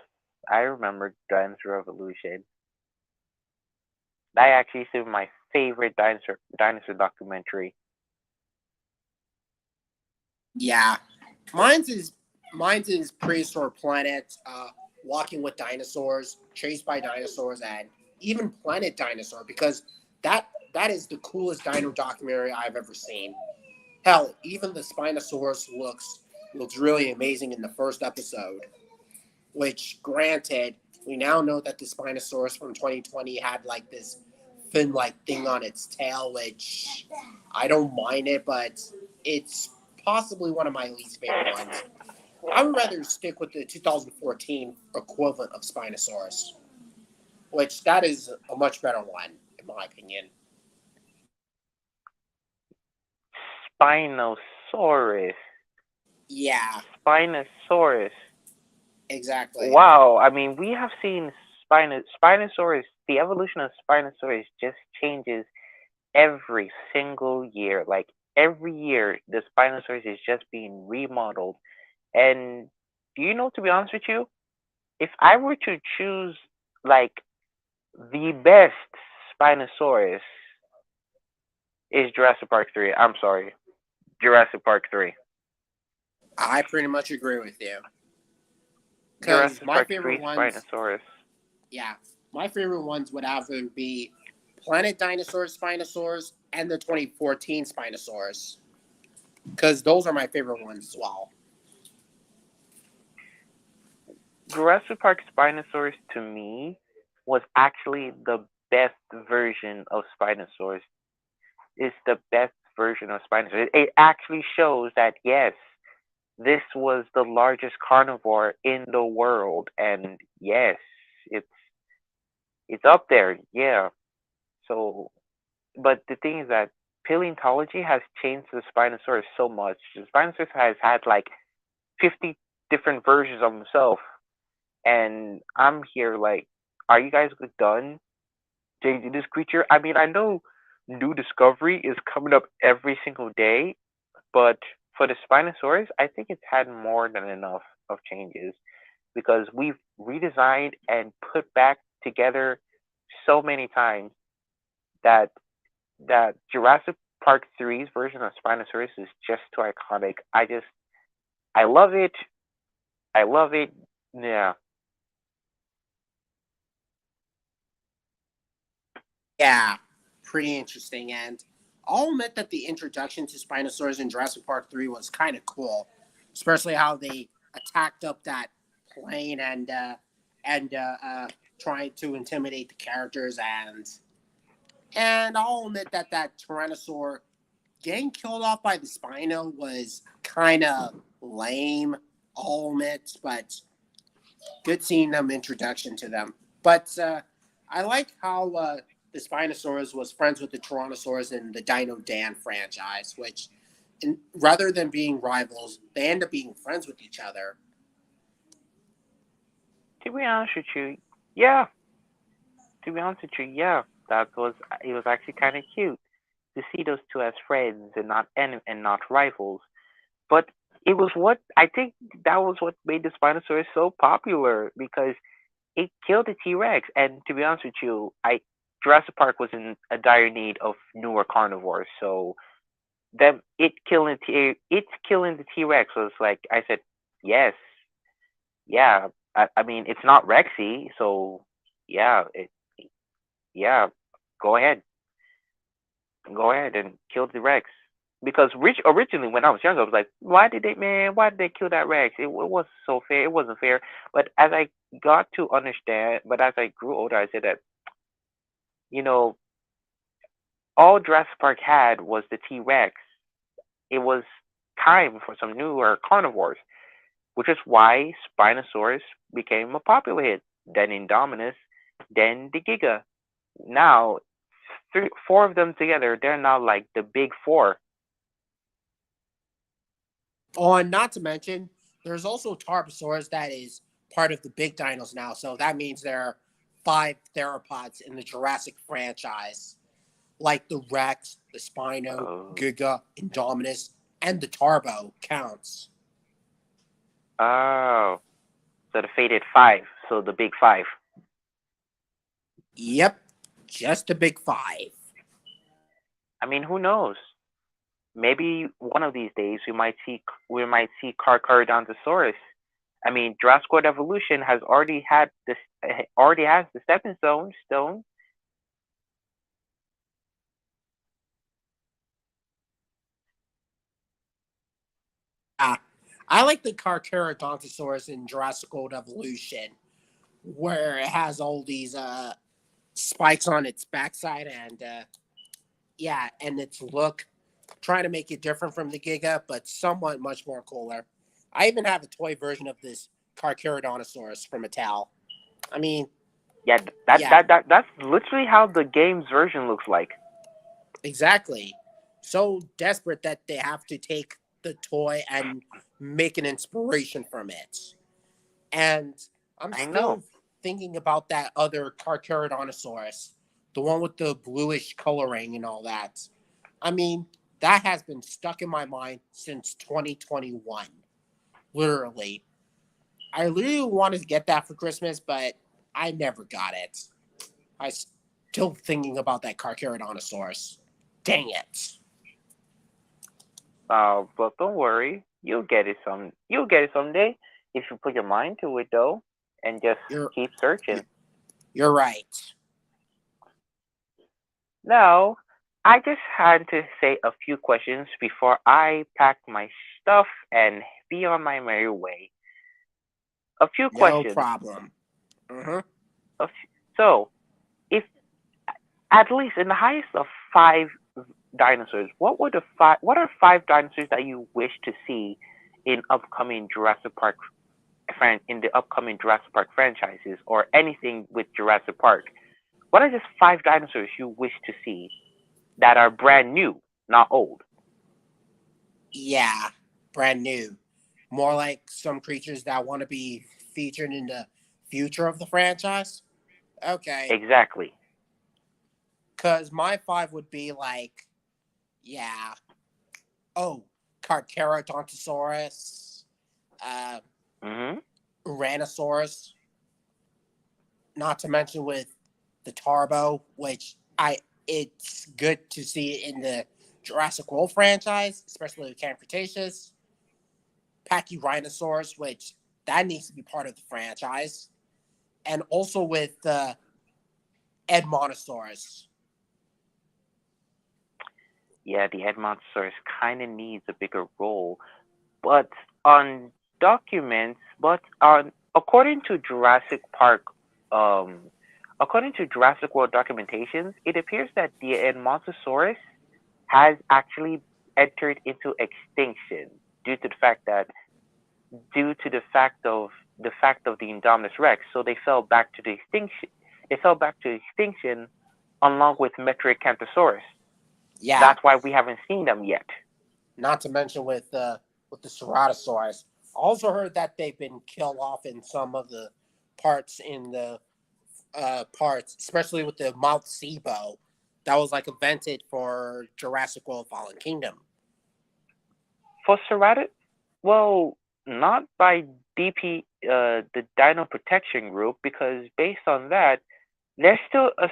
I remember Dinosaur Revolution. That actually is my favorite dinosaur documentary. Yeah, mine's is mine's is prehistoric planet, walking with dinosaurs, chased by dinosaurs, and even Planet Dinosaur because that is the coolest dino documentary I've ever seen. Hell, even the Spinosaurus looks really amazing in the first episode. Which, granted, we now know that the Spinosaurus from 2020 had like this fin-like thing on its tail, which I don't mind it, but it's possibly one of my least favorite ones. I would rather stick with the 2014 equivalent of Spinosaurus, which that is a much better one, in my opinion. Spinosaurus. Yeah, Spinosaurus. exactly. Wow, I mean we have seen Spinosaurus. The evolution of Spinosaurus just changes every single year. Like every year, the Spinosaurus is just being remodeled. And do you know, to be honest with you, if I were to choose like the best Spinosaurus is Jurassic Park 3. I'm sorry, Jurassic Park 3. I pretty much agree with you. Because Jurassic my Park favorite 3 ones, Spinosaurus. yeah, my favorite ones would either be Planet Dinosaur Spinosaurus and the 2014 Spinosaurus. Because those are my favorite ones as well. Jurassic Park Spinosaurus to me was actually the best version of Spinosaurus. It's the best version of Spinosaurus. It actually shows that yes, this was the largest carnivore in the world, and yes, it's it's up there. Yeah. So, but the thing is that paleontology has changed the Spinosaurus so much. The Spinosaurus has had like 50 different versions of himself, and I'm here like, are you guys done changing this creature? I mean, I know new discovery is coming up every single day, but for the Spinosaurus, I think it's had more than enough of changes because we've redesigned and put back together so many times that Jurassic Park 3's version of Spinosaurus is just too iconic. I love it. I love it. Yeah. Yeah, pretty interesting. And I'll admit that the introduction to Spinosaurus in Jurassic Park 3 was kind of cool, especially how they attacked up that plane and trying to intimidate the characters. And And I'll admit that that Tyrannosaur getting killed off by the Spino was kind of lame. I'll admit, but good seeing them introduction to them. But I like how the Spinosaurus was friends with the Tyrannosaurus in the Dino Dan franchise, which rather than being rivals, they end up being friends with each other. To be honest with you, yeah. To be honest with you, yeah. That was it was actually kind of cute to see those two as friends and not rivals. But it was what I think that was what made the Spinosaurus so popular because it killed the T Rex. And to be honest with you, I Jurassic Park was in a dire need of newer carnivores, so them it's killing the T Rex was like I said, yes, yeah. I mean, it's not Rexy, so yeah, yeah. Go ahead, go ahead and kill the Rex. Because originally, when I was younger, I was like, why did they kill that Rex? It was so fair. It wasn't fair. But as I got to understand, but as I grew older, I said that, you know, all Jurassic Park had was the T Rex. It was time for some newer carnivores, which is why Spinosaurus became a popular hit. Then Indominus, then the Giga. Now, four of them together, they're now like the big four. Oh, and not to mention, there's also Tarbosaurus that is part of the big dinos now. So that means there are five theropods in the Jurassic franchise, like the Rex, the Spino, Oh, Giga, Indominus, and the Tarbo counts. oh, so the fated five. So the big five. Yep, just the big five. I mean, who knows? Maybe one of these days we might see Carcharodontosaurus. I mean, Jurassic World Evolution has already has the stepping stone. Ah, I like the Carcharodontosaurus in Jurassic World Evolution, where it has all these spikes on its backside and yeah, and its look, trying to make it different from the Giga, but somewhat much more cooler. I even have a toy version of this Carcharodontosaurus from Mattel. I mean, Yeah, yeah, that's literally how the game's version looks like. exactly. So desperate that they have to take the toy and make an inspiration from it. And I'm I know. still thinking about that other Carcharodontosaurus, the one with the bluish coloring and all that. I mean, that has been stuck in my mind since 2021. Literally. I literally wanted to get that for Christmas, but I never got it. I still thinking about that Carcharodontosaurus. Dang it. But don't worry, you'll get it You'll get it someday if you put your mind to it, though, and just You're keep searching. you're right. Now, I just had to say a few questions before I pack my stuff and be on my merry way. A few No questions. problem. Mm-hmm. A f- So, if at least in the highest of five dinosaurs, What are five dinosaurs that you wish to see in upcoming Jurassic Park in the upcoming Jurassic Park franchises or anything with Jurassic Park? What are just five dinosaurs you wish to see that are brand new, not old? Yeah, brand new. More like some creatures that want to be featured in the future of the franchise. Okay, Exactly. because my five would be like, yeah, oh, Carcharodontosaurus, uh, Mhm. Uranosaurus, not to mention with the Tarbo, which it's good to see it in the Jurassic World franchise, especially with Camp Cretaceous. Pachyrhinosaurus, which that needs to be part of the franchise, and also with Edmontosaurus. Yeah, the Edmontosaurus kind of needs a bigger role, but on but on according to Jurassic Park, um, According to Jurassic World documentations, it appears that the Edmontosaurus has actually entered into extinction due to the fact that due to the fact of the Indominus Rex. So they fell back to the extinction. They fell back to extinction along with Metriacanthosaurus. Yeah, That's why we haven't seen them yet. not to mention with the Ceratosaurus. I also heard that they've been killed off in some of the parts in the parts, especially with the Mount Sibo that was like invented for Jurassic World Fallen Kingdom. For Ceratosaurus, well, not by the Dino Protection Group, because based on that, there's still a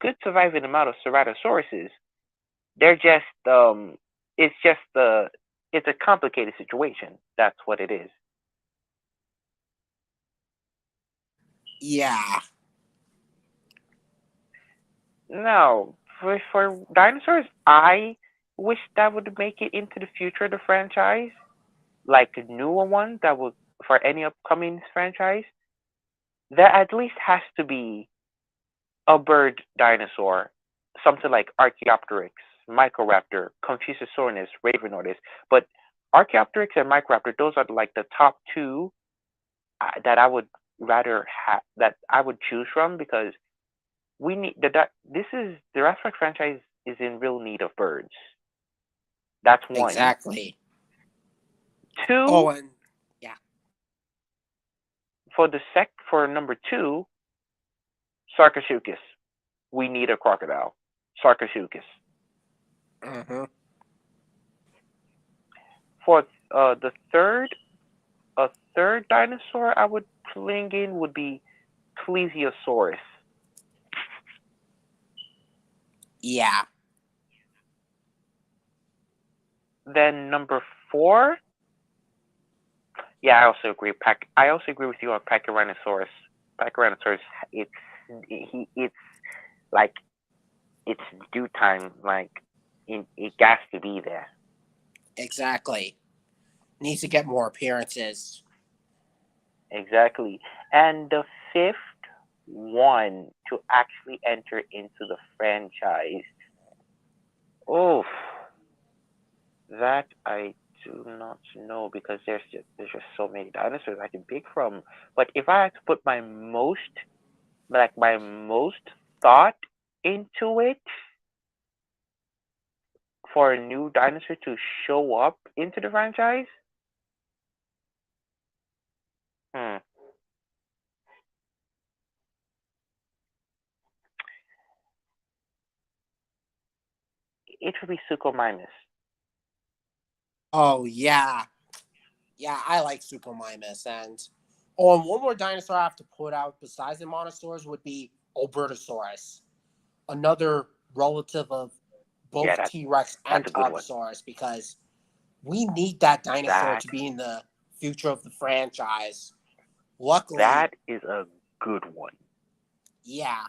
good surviving amount of Ceratosauruses. They're just, it's just it's a complicated situation. That's what it is. Yeah. Now, for dinosaurs, I wish that would make it into the future of the franchise, like a newer one that would for any upcoming franchise. There at least has to be a bird dinosaur, something like Archaeopteryx, Microraptor, Confuciusornis, Ravenoidus. But Archaeopteryx and Microraptor, those are like the top two that I would rather have that I would choose from because we need this is the Jurassic franchise is in real need of birds. That's one. Exactly. Two Oh, and yeah. for number two, Sarcosuchus. We need a crocodile. Sarcosuchus. Mm-hmm. For the third, a third dinosaur I would fling in would be Plesiosaurus. Yeah. Then number four, yeah, I also agree with you on Pachyrhinosaurus. Pachyrhinosaurus, it's it's like it's due time. Like it has to be there. Exactly. Needs to get more appearances. Exactly. And the fifth one to actually enter into the franchise. Oh, that I do not know because there's just so many dinosaurs I can pick from. But if I had to put my most thought into it for a new dinosaur to show up into the franchise, hmm, it would be Suchomimus. Oh yeah. Yeah, I like Suchomimus. And oh, and one more dinosaur I have to put out besides the Monosaurs would be Albertosaurus, another relative of Yeah, both T Rex and that's a good one. Tarbosaurus, because we need that dinosaur That to be in the future of the franchise. Luckily, that is a good one. yeah,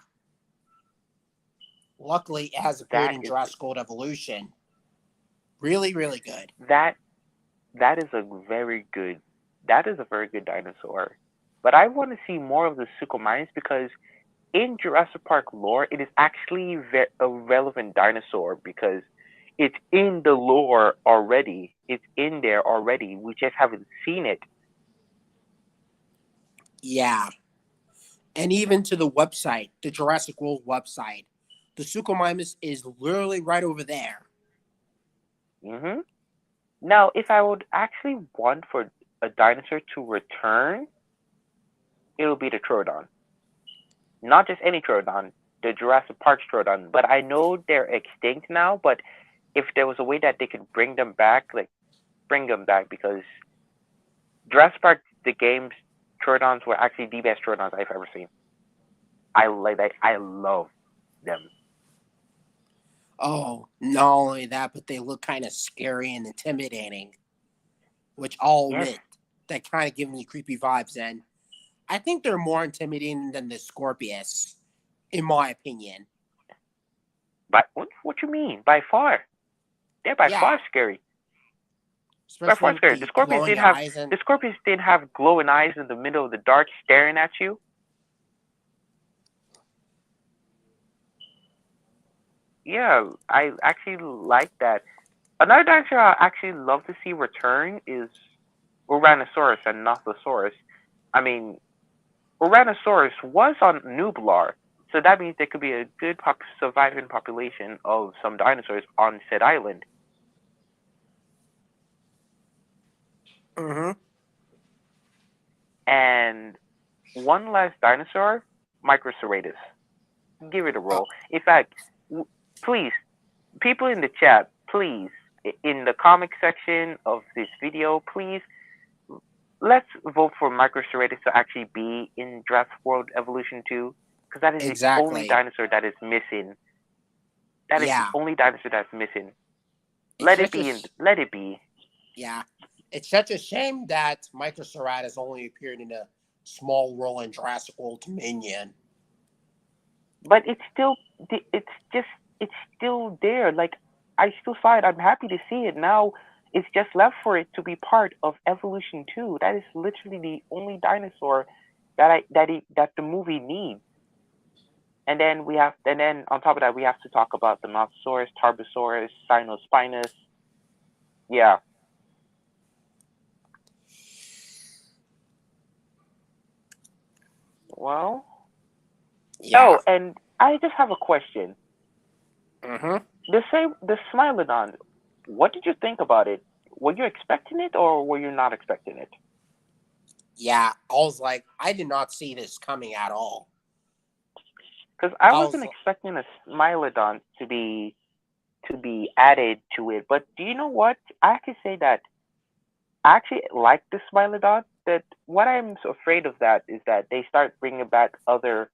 luckily it has appeared That in is Jurassic World Evolution. Really, really good. that that is a very good dinosaur. But I want to see more of the Suchomimus because in Jurassic Park lore, it is actually a relevant dinosaur because it's in the lore already. It's in there already. We just haven't seen it. Yeah, and even to the website, the Jurassic World website, the Suchomimus is literally right over there. hmm Now, if I would actually want for a dinosaur to return, it will be the Troodon. Not just any Troodon, the Jurassic Park Troodon. But I know they're extinct now. But if there was a way that they could bring them back, like bring them back, because Jurassic Park, the games, Troodons were actually the best Troodons I've ever seen. I like that. I love them. Oh, not only that, but they look kind of scary and intimidating, which I'll Yes, admit, that kind of give me creepy vibes. And I think they're more intimidating than the Scorpius, in my opinion. but what you mean? By far, they're by Yeah, far scary. By especially far with scary. the glowing eyes and The scorpions didn't have glowing eyes in the middle of the dark staring at you. Yeah, I actually like that. Another dinosaur I actually love to see return is Uranosaurus and Nothosaurus. I mean, Uranosaurus was on Nublar, so that means there could be a good surviving population of some dinosaurs on said island. Mm-hmm. And one last dinosaur, Microceratus. Give it a Oh, roll. In fact, please, people in the chat, please, in the comment section of this video, please, let's vote for Microceratus to actually be in Jurassic World Evolution 2, because that is the only exactly. dinosaur that is missing. That is the Yeah. only dinosaur that's missing. It's Let it such a be in. Let it be. yeah. It's such a shame that Microceratus only appeared in a small role in Jurassic World Dominion. But it's still. It's just. It's still there. Like I still saw it. I'm happy to see it now. It's just left for it to be part of Evolution 2. That is literally the only dinosaur that the movie needs. And then on top of that we have to talk about the Mosasaurus, Tarbosaurus, Sinospinus. Yeah. Well. Yeah. Oh, and I just have a question. Mm-hmm. The Smilodon. What did you think about it? Were you expecting it or were you not expecting it? Yeah. I was like, I did not see this coming at all. Because I I wasn't was expecting a Smilodon to be added to it. But do you know what? I could say that I actually like the Smilodon. That what I'm so afraid of that is that they start bringing back other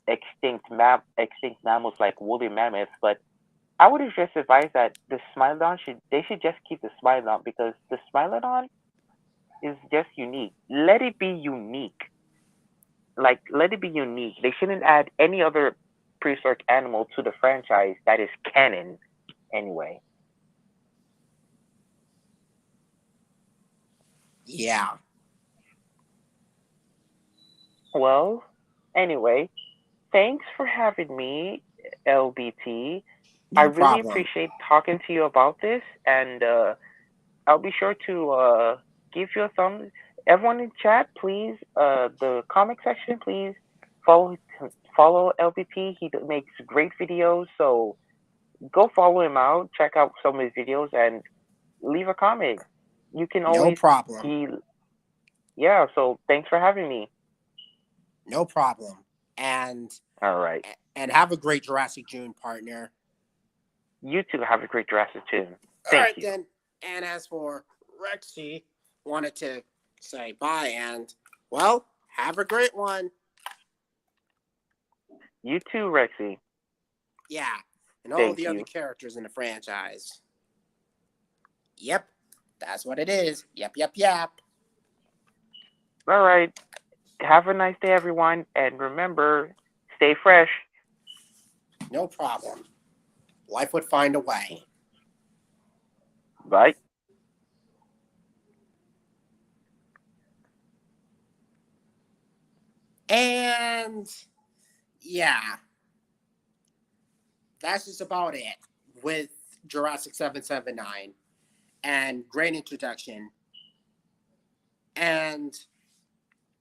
extinct mammals like woolly mammoths. But I would just advise that the Smilodon should just keep the Smilodon, because the Smilodon is just unique. Let it be unique. Like, let it be unique. They shouldn't add any other prehistoric animal to the franchise that is canon anyway. yeah. Well, anyway, thanks for having me, LBT. I No really problem. appreciate talking to you about this, and I'll be sure to give you a thumb. Everyone in chat, please, the comment section, please follow follow LBT. He makes great videos, so go follow him out. Check out some of his videos and leave a comment. You can No always problem. he yeah. So thanks for having me. No problem. And All right. and have a great Jurassic June, partner. You too. Have a great Jurassic too. All Thank right you. then. And as for Rexy, wanted to say bye and well, have a great one. You too, Rexy. Yeah, and all Thank the other you. characters in the franchise. Yep, that's what it is. Yep, yep, yep. All right. Have a nice day, everyone, and remember, stay fresh. No problem. Life would find a way. Bye. And yeah, that's just about it with Jurassic 779 and great introduction. And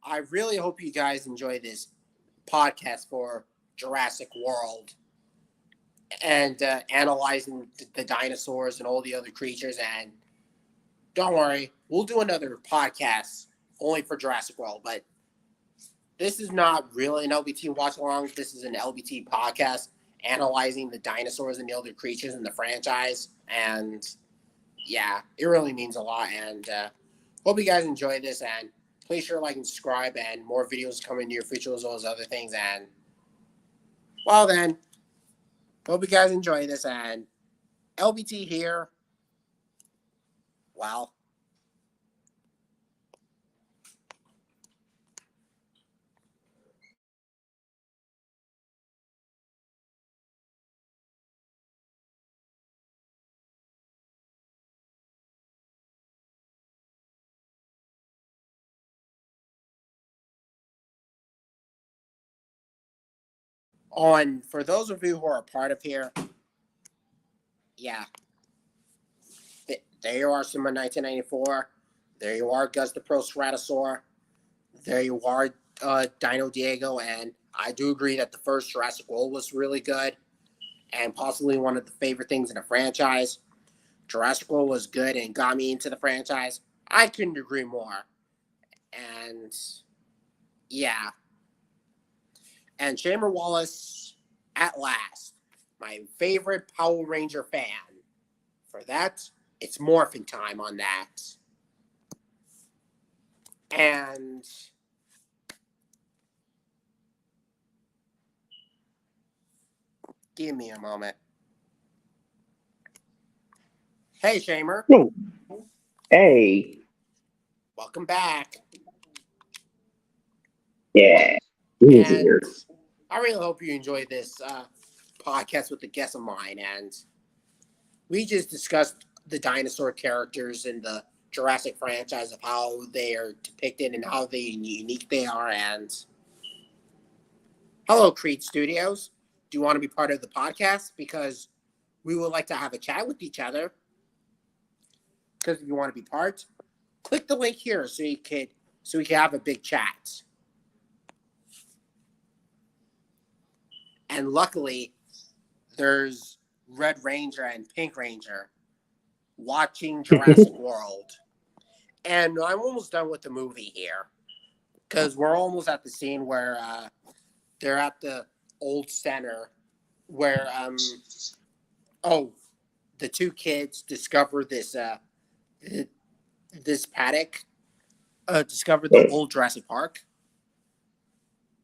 I really hope you guys enjoy this podcast for Jurassic World and analyzing the dinosaurs and all the other creatures. And don't worry, we'll do another podcast only for Jurassic World. But this is not really an LBT watch along. This is an LBT podcast analyzing the dinosaurs and the other creatures in the franchise. And yeah, it really means a lot. And hope you guys enjoy this. And please sure like and subscribe. And more videos coming in your future as well as other things. And well, then, hope you guys enjoy this. And LBT here. Well, on for those of you who are a part of here, Yeah. There you are, Summer 1994. There you are, Gus the Pro Stratosaur. There you are, Dino Diego. And I do agree that the first Jurassic World was really good and possibly one of the favorite things in the franchise. Jurassic World was good and got me into the franchise. I couldn't agree more. And yeah. And Chamber Wallace, at last, my favorite Power Ranger fan. For that, it's morphin' time on that. And give me a moment. Hey, Shamer. Oh, hey, Welcome back. yeah, easier. And I really hope you enjoyed this podcast with a guest of mine. And we just discussed the dinosaur characters in the Jurassic franchise, of how they are depicted and how unique they are. And hello, Creed Studios. Do you want to be part of the podcast? Because we would like to have a chat with each other. Because if you want to be part, click the link here so we can have a big chat. And luckily, there's Red Ranger and Pink Ranger watching Jurassic World. And I'm almost done with the movie here. Because we're almost at the scene where they're at the old center where, the two kids discover this paddock, discover the old Jurassic Park.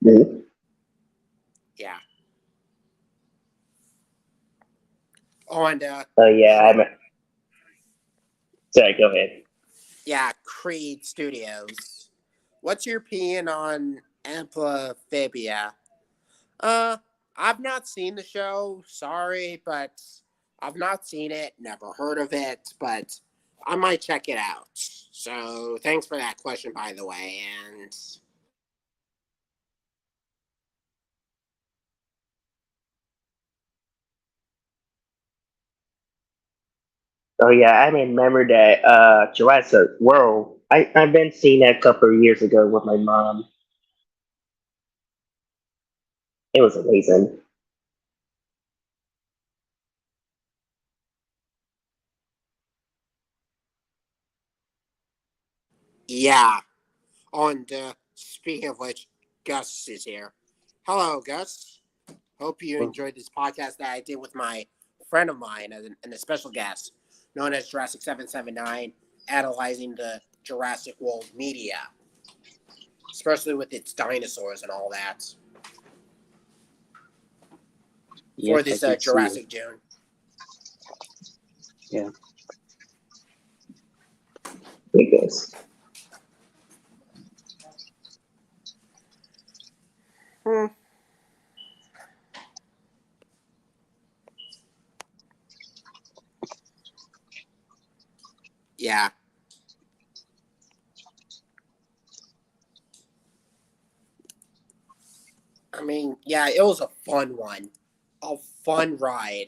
Mm-hmm. Yeah. Oh, and Oh yeah, sorry. Go ahead. yeah, Creed Studios. What's your opinion on Amphibia? I've not seen the show. Sorry, but I've not seen it. Never heard of it, but I might check it out. So thanks for that question, by the way. And Oh yeah, I remember that Jurassic World. I've been seeing that a couple of years ago with my mom. It was amazing. yeah, on speaking of which, Gus is here. Hello, Gus. Hope you enjoyed this podcast that I did with my friend of mine and a special guest known as Jurassic779, analyzing the Jurassic World media, especially with its dinosaurs and all that, for Yes, I this did see it. Jurassic June. Yeah. It goes. Hmm. Yeah. I mean, yeah, it was a fun one. A fun ride.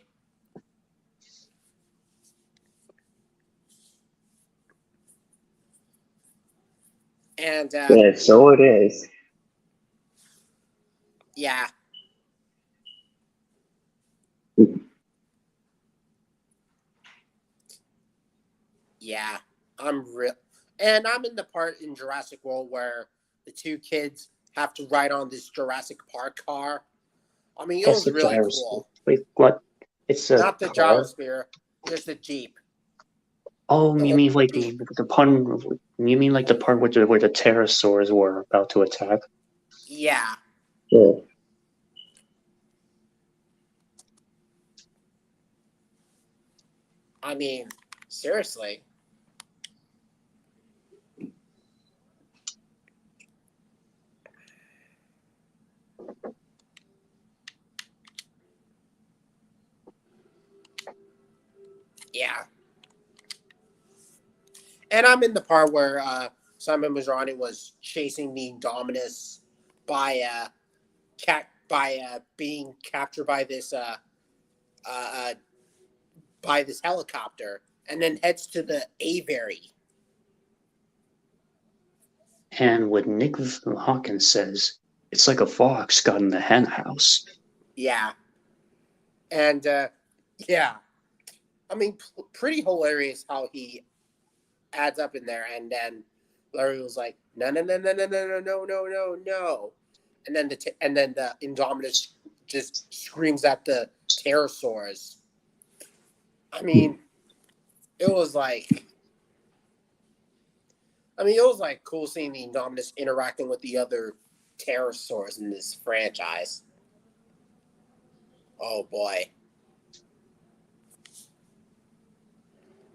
And, Yeah, so it is. yeah. Yeah. And I'm in the part in Jurassic World where the two kids have to ride on this Jurassic Park car. I mean, it It's was a really gyrosphere. cool. Wait, what? It's a Not the car? gyrosphere, just the Jeep. Oh, The you old mean like Jeep. the pun? You mean like the part where the pterosaurs were about to attack? Yeah. Yeah. I mean, seriously. Yeah. And I'm in the part where Simon Mazzarani was chasing the Indominus by being captured by this by this helicopter and then heads to the aviary. And what Nick Hawkins says, it's like a fox got in the hen house. Yeah. And, yeah. I mean, pretty hilarious how he adds up in there. And then Larry was like, no, no, no, no, no, no, no, no, no, no, no. And then the Indominus just screams at the pterosaurs. I mean, it was like cool seeing the Indominus interacting with the other pterosaurs in this franchise. Oh boy.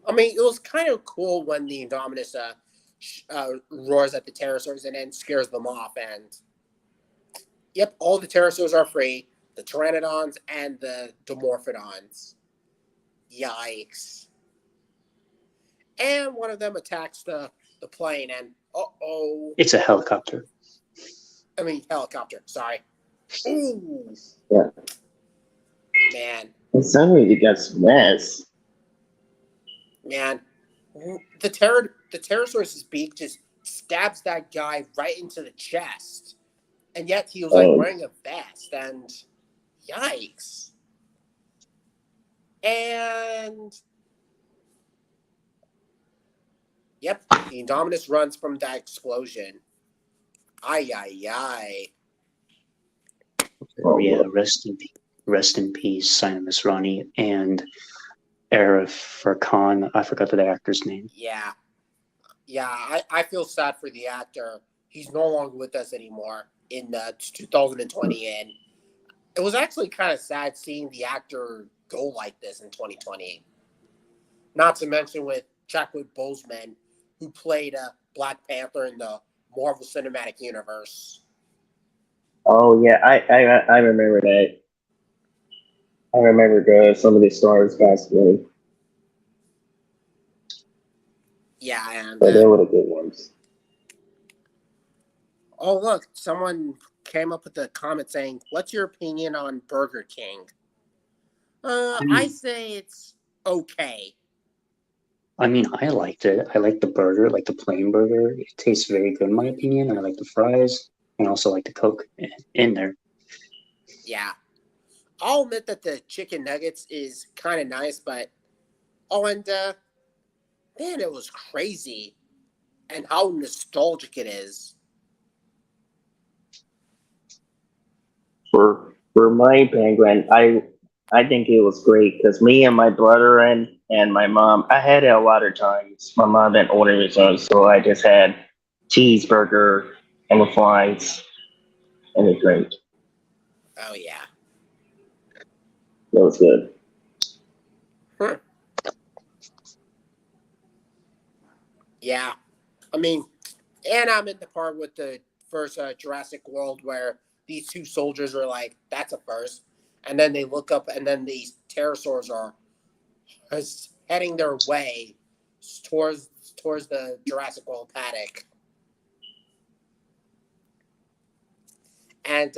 I mean, it was kind of cool when the Indominus roars at the pterosaurs and then scares them off. And yep, all the pterosaurs are free. The pteranodons and the dimorphodons. Yikes. And one of them attacks the plane and uh-oh. It's a helicopter. I mean, helicopter. Sorry. Ooh. Yeah. Man. In some way, it got smashed. Man. The pterosaurus' beak just stabs that guy right into the chest. And yet he was like wearing a vest. And yikes. And yep, the Indominus runs from that explosion. Ay, ay, ay. Yeah, rest in peace, Simon Ronnie and Arif Khan. I forgot the actor's name. Yeah. Yeah, I feel sad for the actor. He's no longer with us anymore in 2020. And it was actually kind of sad seeing the actor go like this in 2020. Not to mention with Chadwick Boseman, who played Black Panther in the Marvel Cinematic Universe. Oh yeah, I remember that. I remember some of the stars passed away. Yeah, and But they were the good ones. Oh look, someone came up with a comment saying, "What's your opinion on Burger King?" I say it's okay. I mean, I liked it. I like the burger, like the plain burger. It tastes very good in my opinion. I like the fries and also like the Coke in there. Yeah. I'll admit that the chicken nuggets is kind of nice, but and man, it was crazy and how nostalgic it is. For my penguin, I think it was great because me and my brother and my mom, I had it a lot of times. My mom didn't order it, so I just had cheeseburger and the fries and the drink. Oh yeah. That was good. Yeah. I mean, and I'm in the part with the first Jurassic World where these two soldiers were like, "That's a first," and then they look up, and then these pterosaurs are heading their way towards the Jurassic World paddock, and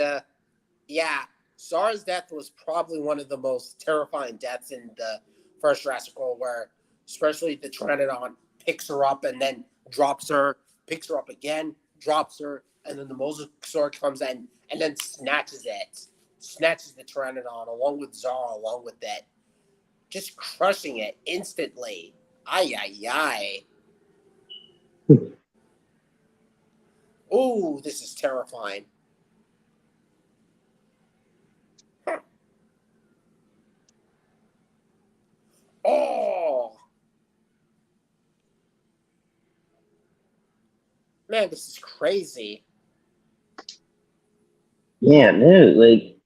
yeah, Sarah's death was probably one of the most terrifying deaths in the first Jurassic World, where especially the Pteranodon picks her up and then drops her, picks her up again, drops her, and then the Mosasaur comes in and then snatches the Pteranodon along with Zara, along with it, just crushing it instantly. Ay, ay, ay. Ooh, this is terrifying. Oh! Man, this is crazy. Yeah, no, like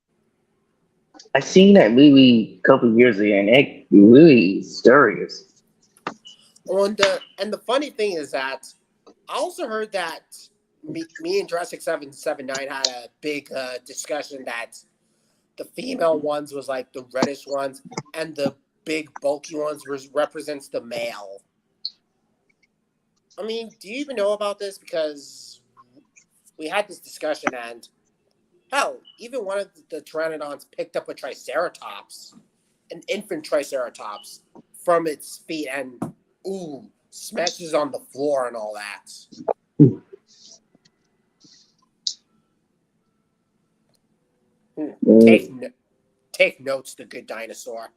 I seen that movie a couple years ago, and it really is serious. And the funny thing is that I also heard that me and Jurassic779 had a big discussion that the female ones was like the reddish ones, and the big bulky ones represents the male. I mean, do you even know about this? Because we had this discussion, and hell, even one of the pteranodons picked up a triceratops. an infant Triceratops from its feet and smashes on the floor and all that. Take notes, The Good Dinosaur,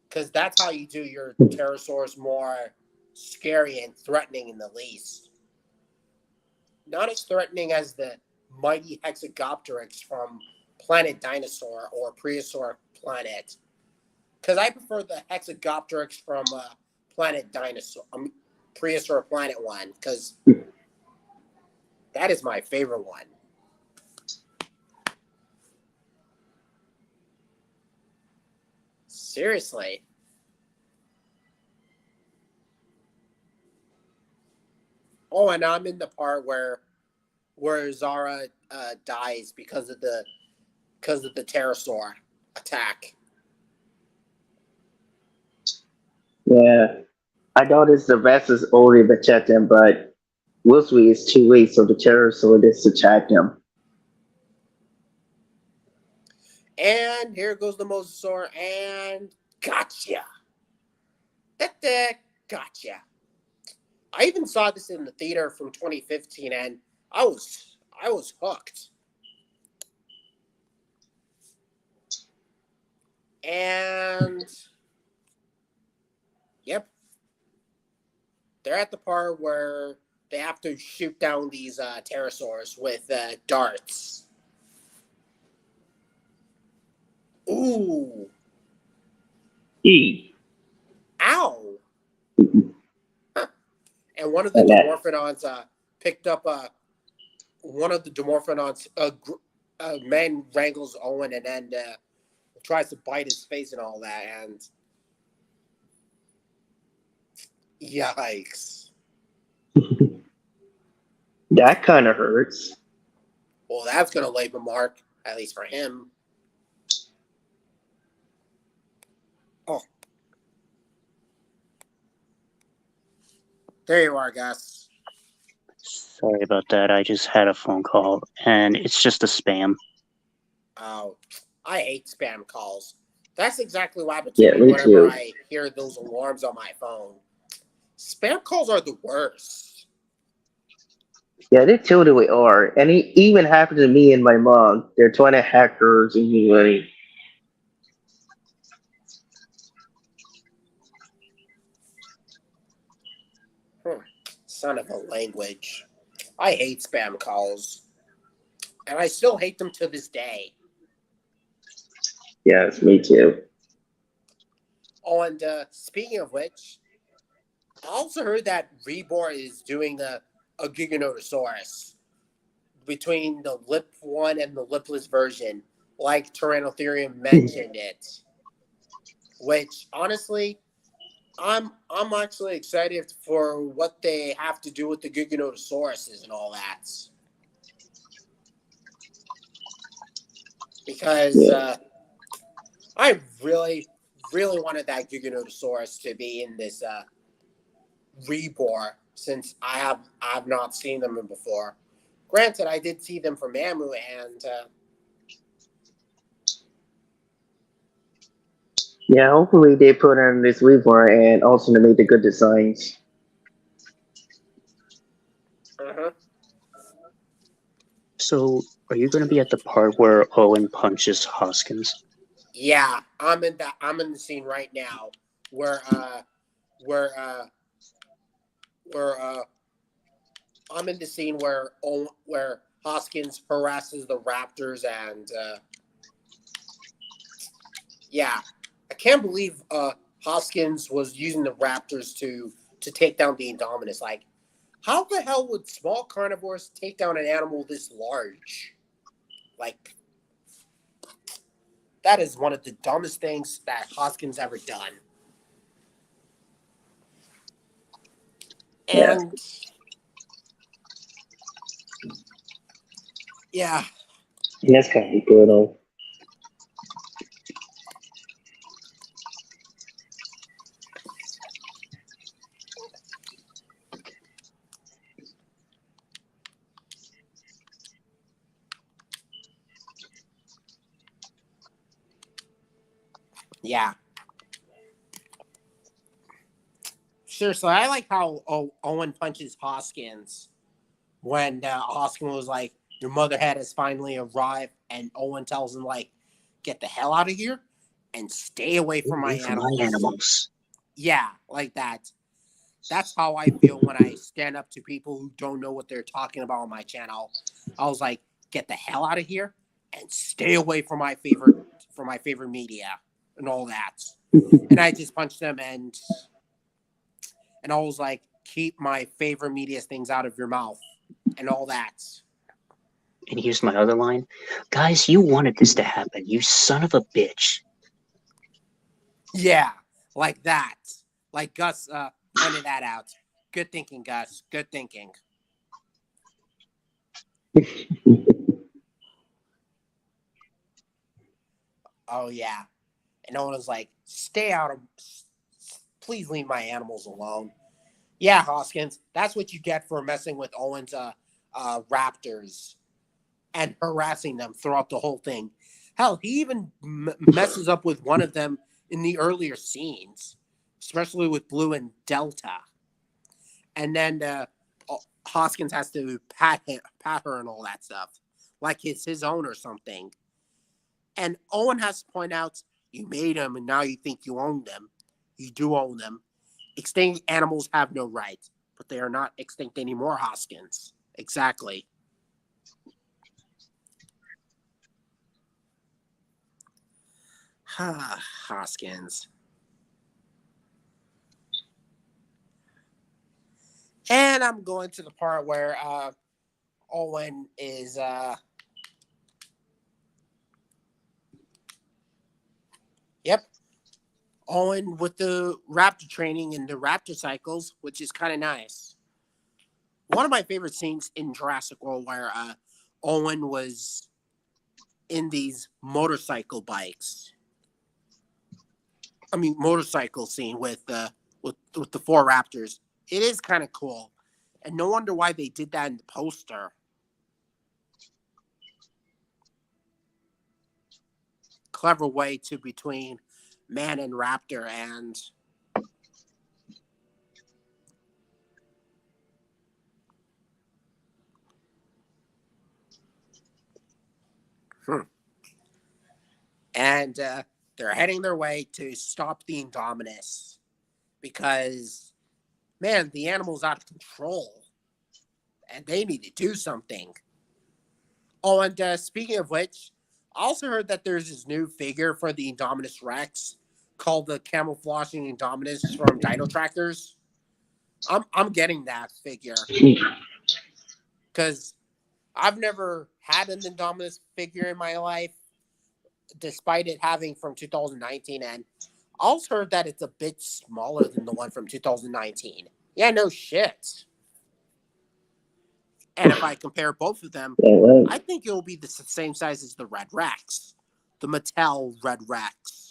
because that's how you do your pterosaurs more scary and threatening in the least. Not as threatening as the mighty Hexagopteryx from Planet Dinosaur or Prehistoric Planet, because I prefer the Hexagopteryx from Planet Dinosaur, Prehistoric Planet one, because that is my favorite one. Seriously. Oh, and I'm in the part where Zara dies because of the pterosaur attack. Yeah. I noticed the rest is older to check them, but Wilsey is too late, so the pterosaur is to check them. And here goes the mosasaur, and gotcha. Gotcha. I even saw this in the theater from 2015, and I was hooked. And yep, they're at the part where they have to shoot down these pterosaurs with darts. Ooh. Ow. And one of the Dimorphodons picked up one of the Dimorphodons. Man wrangles Owen and then tries to bite his face and all that. And yikes. That kind of hurts. Well, that's going to leave a mark, at least for him. Oh. There you are, Gus. Sorry about that. I just had a phone call, and it's just a spam. Oh, I hate spam calls. That's exactly what happens to me whenever I hear those alarms on my phone. Spam calls are the worst. Yeah, they totally are. And it even happened to me and my mom. They're trying to hackers anyway. Son of a language. I hate spam calls. And I still hate them to this day. Yes, me too. Oh, and speaking of which, I also heard that Rebor is doing a Giganotosaurus between the lip one and the lipless version, like Tyrannotherium mentioned it. Which, honestly, I'm actually excited for what they have to do with the Giganotosauruses and all that. Because I really wanted that Giganotosaurus to be in this Rebor, since I've not seen them before. Granted, I did see them from Mamu, and yeah, hopefully they put on this Weaver and also to make the good designs. So, are you going to be at the part where Owen punches Hoskins? Yeah, I'm in the scene right now where I'm in the scene where Hoskins harasses the Raptors, and yeah, I can't believe Hoskins was using the Raptors to take down the Indominus. Like, how the hell would small carnivores take down an animal this large? Like, that is one of the dumbest things that Hoskins ever done. And yeah. And that's kind of brutal. Yeah. seriously, I like how Owen punches Hoskins when Hoskins was like, "Your mother had has finally arrived," and Owen tells him like, "Get the hell out of here and stay away from my animals." Yeah, like that. That's how I feel when I stand up to people who don't know what they're talking about on my channel. I was like, "Get the hell out of here and stay away from my favorite media and all that." And I just punched them and I was like, "Keep my favorite media things out of your mouth and all that." And here's my other line. Guys, you wanted this to happen, you son of a bitch. Yeah, like that. Like Gus pointed that out. Good thinking, Gus. Good thinking. Oh, yeah. And Owen was like, "Stay out of... Please leave my animals alone." Yeah, Hoskins, that's what you get for messing with Owen's raptors and harassing them throughout the whole thing. Hell, he even messes up with one of them in the earlier scenes, especially with Blue and Delta. And then Hoskins has to pat her and all that stuff, like it's his own or something. And Owen has to point out, "You made them, and now you think you own them. You do own them. Extinct animals have no rights, but they are not extinct anymore, Hoskins." Exactly. Hoskins. And I'm going to the part where Owen is yep. Owen with the raptor training and the raptor cycles, which is kind of nice. One of my favorite scenes in Jurassic World where Owen was in these motorcycle bikes. I mean, motorcycle scene with the four raptors. It is kind of cool, and no wonder why they did that in the poster. Clever way to between man and raptor, and and they're heading their way to stop the Indominus because, man, the animal's out of control, and they need to do something. Oh, and speaking of which, I also heard that there's this new figure for the Indominus Rex called the Camouflaging Indominus from Dino Trackers. I'm getting that figure because I've never had an Indominus figure in my life, despite it having from 2019, and I also heard that it's a bit smaller than the one from 2019. Yeah, no shit. And if I compare both of them, I think it will be the same size as the Red Rex, the Mattel Red Rex.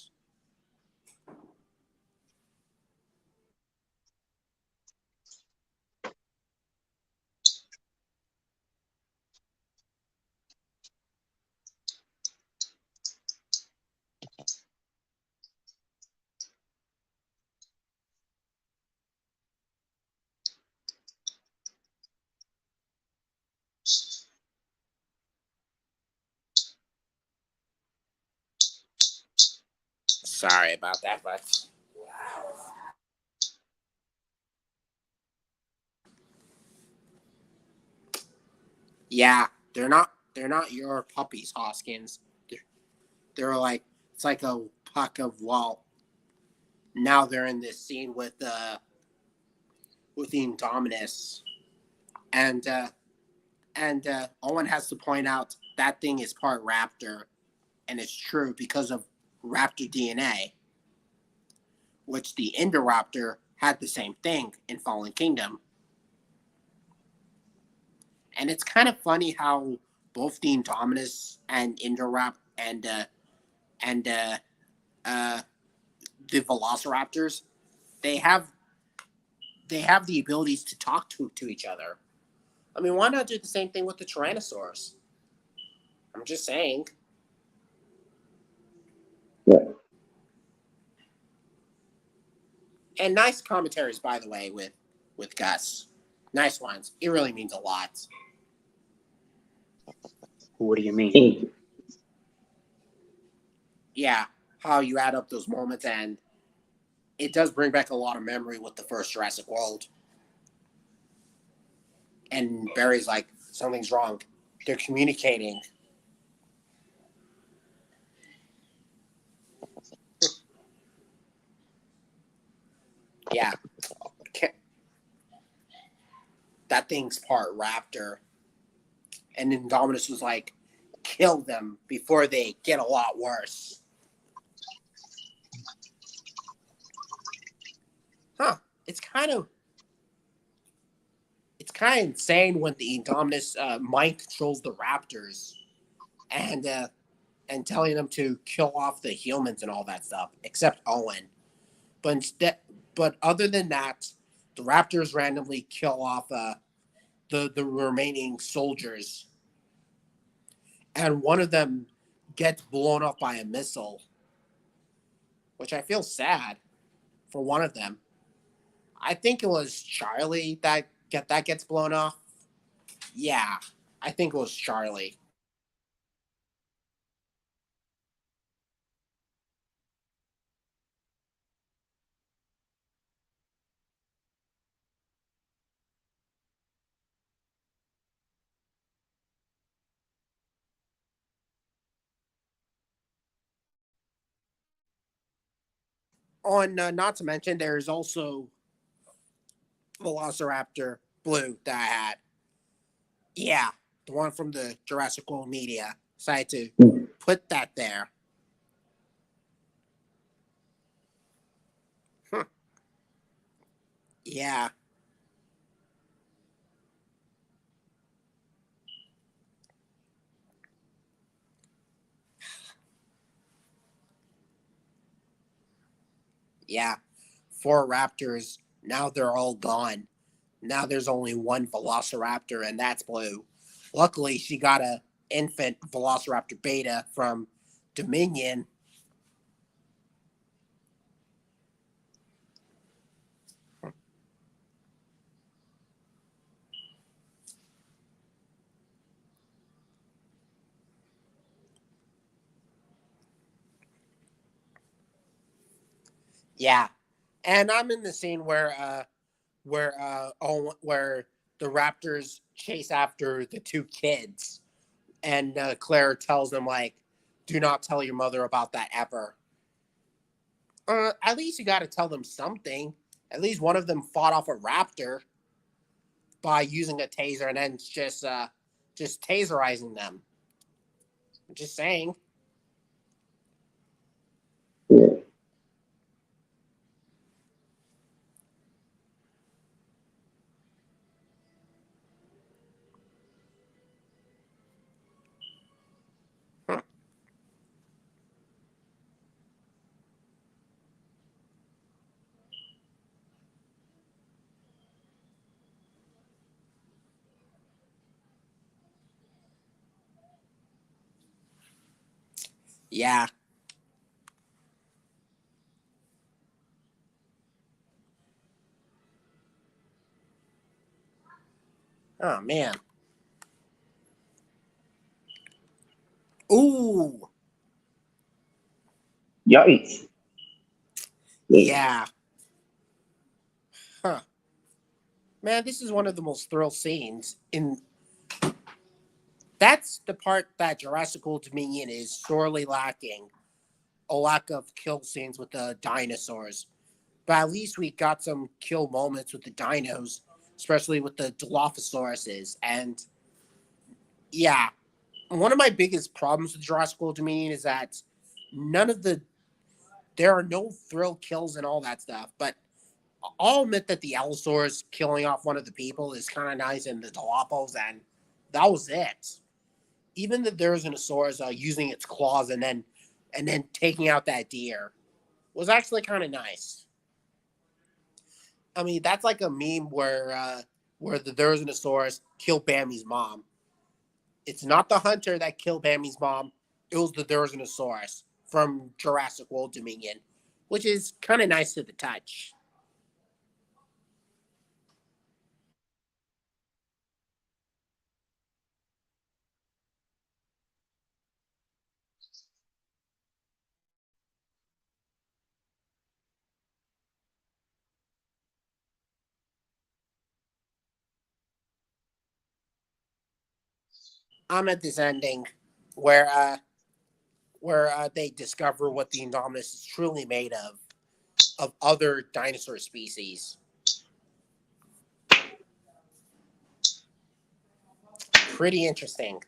Sorry about that, but yeah, they're not your puppies, Hoskins. They're like, it's like a puck of, well, now they're in this scene with the Indominus, and Owen has to point out that thing is part raptor, and it's true because of raptor DNA, which the Indoraptor had the same thing in Fallen Kingdom. And it's kind of funny how both the Indominus and Indoraptor and the Velociraptors, they have the abilities to talk to each other. I mean, why not do the same thing with the Tyrannosaurus? I'm just saying. Yeah. And nice commentaries, by the way, with Gus. Nice ones. It really means a lot. What do you mean? Yeah, how you add up those moments, and it does bring back a lot of memory with the first Jurassic World. And Barry's like, something's wrong. They're communicating. Yeah. That thing's part raptor. And Indominus was like, kill them before they get a lot worse. Huh. It's kind of insane when the Indominus mind controls the raptors and telling them to kill off the humans and all that stuff, except Owen. But other than that, the raptors randomly kill off the remaining soldiers, and one of them gets blown up by a missile, which I feel sad for one of them. I think it was Charlie that gets blown off. Yeah, I think it was Charlie. On not to mention, there's also Velociraptor Blue that I had. Yeah, the one from the Jurassic World media decided to put that there. Huh. Yeah. Yeah. 4 raptors. Now they're all gone. Now there's only one Velociraptor, and that's Blue. Luckily, she got a infant Velociraptor Beta from Dominion. Yeah, and I'm in the scene where the raptors chase after the 2 kids, and Claire tells them like, "Do not tell your mother about that ever." At least you got to tell them something. At least one of them fought off a raptor by using a taser, and then just taserizing them. I'm just saying. Yeah. Huh. Yeah. Oh man. Ooh. Yikes. Yeah. Huh. Man, this is one of the most thrill scenes in. That's the part that Jurassic World Dominion is sorely lacking. A lack of kill scenes with the dinosaurs. But at least we got some kill moments with the dinos, especially with the Dilophosauruses. And yeah, one of my biggest problems with Jurassic World Dominion is that none of the there are no thrill kills and all that stuff. But I'll admit that the Allosaurus killing off one of the people is kind of nice, and the Dilopos, and that was it. Even the Therizinosaurus using its claws and then taking out that deer was actually kind of nice. I mean, that's like a meme where the Therizinosaurus killed Bambi's mom. It's not the hunter that killed Bambi's mom. It was the Therizinosaurus from Jurassic World Dominion, which is kind of nice to the touch. I'm at this ending where they discover what the Indominus is truly made of other dinosaur species. Pretty interesting.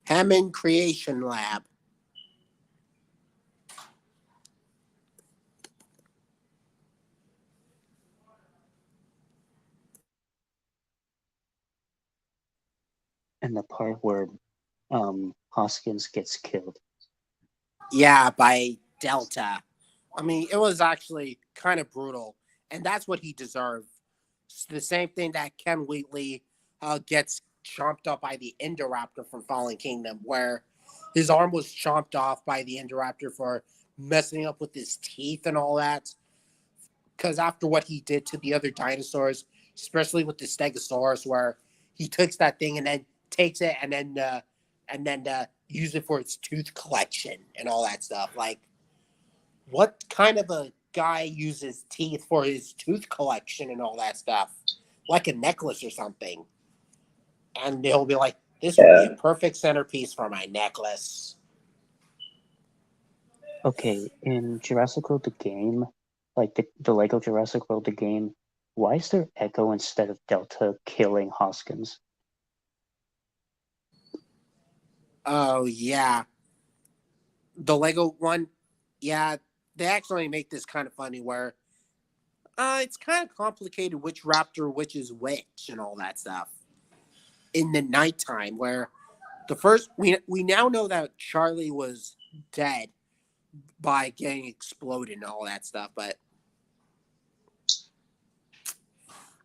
Hammond Creation Lab. And the part where Hoskins gets killed. Yeah, by Delta. I mean, it was actually kind of brutal, and that's what he deserved. It's the same thing that Ken Wheatley gets chomped up by the Indoraptor from Fallen Kingdom, where his arm was chomped off by the Indoraptor for messing up with his teeth and all that. Because after what he did to the other dinosaurs, especially with the Stegosaurus, where he takes that thing and then takes it and then use it for its tooth collection and all that stuff. Like, what kind of a guy uses teeth for his tooth collection and all that stuff? Like a necklace or something. And he'll be like, this would be a Yeah. perfect centerpiece for my necklace. Okay, in Jurassic World the game, like the Lego Jurassic World the game, why is there Echo instead of Delta killing Hoskins? Oh, yeah. The Lego one, yeah, they actually make this kind of funny where it's kind of complicated which raptor which is which and all that stuff. In the nighttime, where the first we now know that Charlie was dead by getting exploded and all that stuff, but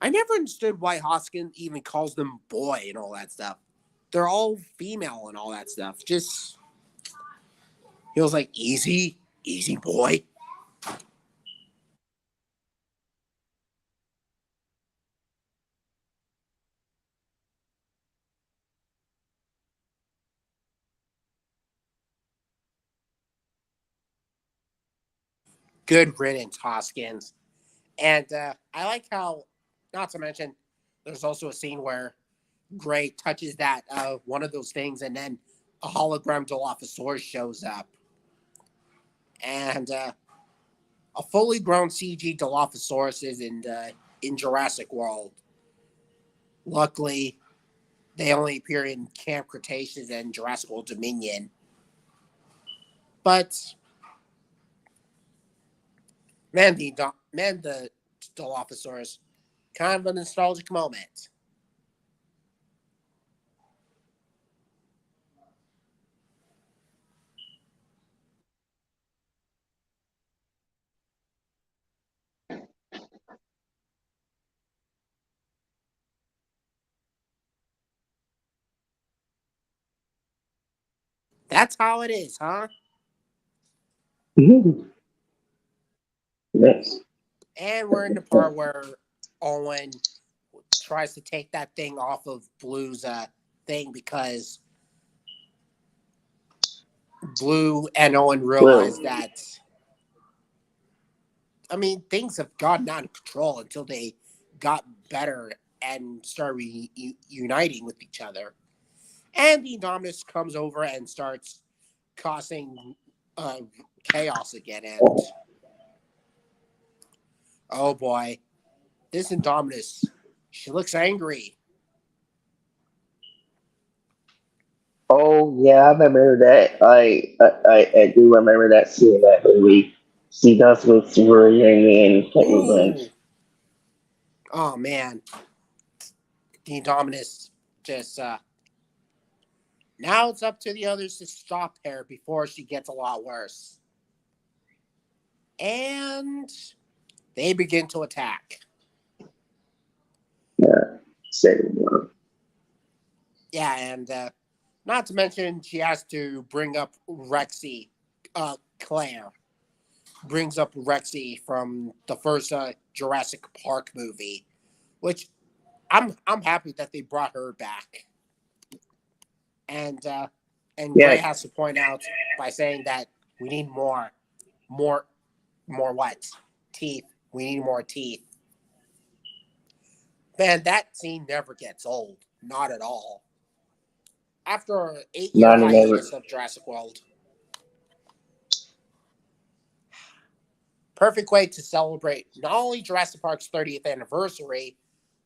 I never understood why Hoskin even calls them boy and all that stuff. They're all female and all that stuff. Just he was like easy, easy boy. Good riddance, Hoskins. And I like how, not to mention, there's also a scene where Gray touches that one of those things, and then a hologram Dilophosaurus shows up, and a fully grown CG Dilophosaurus is in Jurassic World. Luckily, they only appear in Camp Cretaceous and Jurassic World Dominion. But the Dilophosaurus, kind of a nostalgic moment. That's how it is, huh? Yes. And we're in the part where Owen tries to take that thing off of Blue's thing because Blue and Owen realize Well, that, I mean, things have gotten out of control until they got better and started uniting with each other. And the Indominus comes over and starts causing uh, chaos again. And oh boy, this Indominus, she looks angry. oh yeah, I remember that. I do remember that scene in that movie. She does look really angry and get Ooh, revenge. oh man, the Indominus just now it's up to the others to stop her before she gets a lot worse. And they begin to attack. Yeah, second one. Yeah, and not to mention she has to bring up Rexy. Claire brings up Rexy from the first Jurassic Park movie, which I'm happy that they brought her back. And And Yeah. Gray has to point out by saying that we need more what? Teeth. We need more teeth. Man, that scene never gets old. Not at all. After an 8-year Not never. hiatus of Jurassic World. Perfect way to celebrate not only Jurassic Park's 30th anniversary,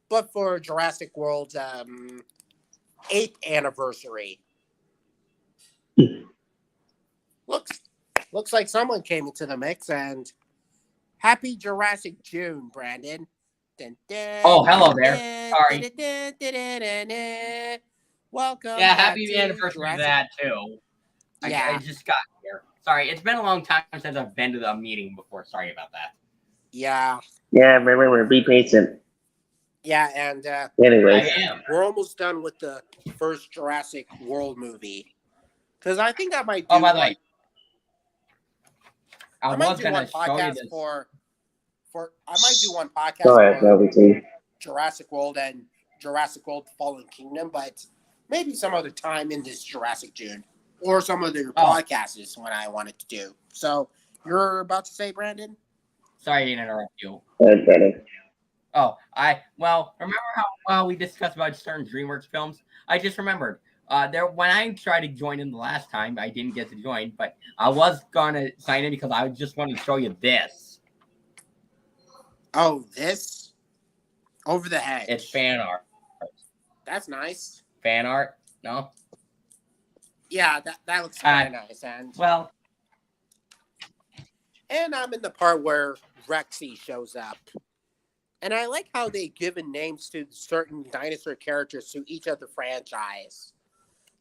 but for Jurassic World's 8th anniversary. Looks like someone came into the mix, and happy Jurassic June, Brandon. Oh, hello there. Sorry. Welcome. Yeah, back happy to anniversary to Jurassic. that too. Yeah. I just got here. Sorry, it's been a long time since I've been to a meeting before. Sorry about that. Yeah. Yeah, remember, be patient. Yeah, and Anyways, I am. we're almost done with the first Jurassic World movie. Because I think I might do Oh, by the way, I I might was do gonna one show you podcast this. for I might do one podcast go ahead, for LBT. Jurassic World and Jurassic World Fallen Kingdom, but maybe some other time in this Jurassic June. Or some other podcasts is what I wanted to do. So you're about to say, Brandon? Sorry to interrupt you. Go ahead, Brandon. Oh, remember how we discussed about certain DreamWorks films? I just remembered. When I tried to join in the last time, I didn't get to join, but I was gonna sign in because I just wanted to show you this. Oh, this? Over the Hedge. It's fan art. That's nice. Fan art? No? Yeah, that looks very nice. And well, and I'm in the part where Rexy shows up. And I like how they've given names to certain dinosaur characters to each of the franchise.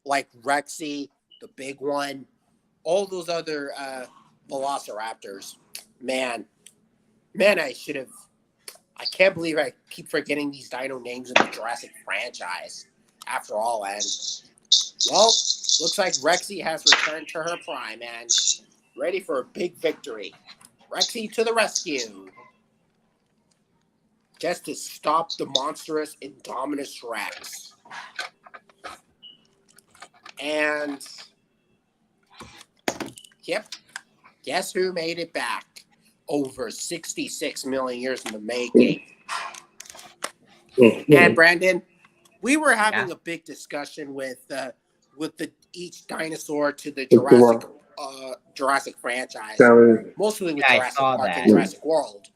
Like Rexy, the big one, all those other velociraptors. Man, I can't believe I keep forgetting these dino names in the Jurassic franchise. After all, and well, looks like Rexy has returned to her prime and ready for a big victory. Rexy to the rescue. Just to stop the monstrous Indominus Rex. And yep, guess who made it back? Over 66 million years in the making. And Brandon, we were having a big discussion with each dinosaur to the Jurassic franchise, mostly with Jurassic Park and Jurassic World.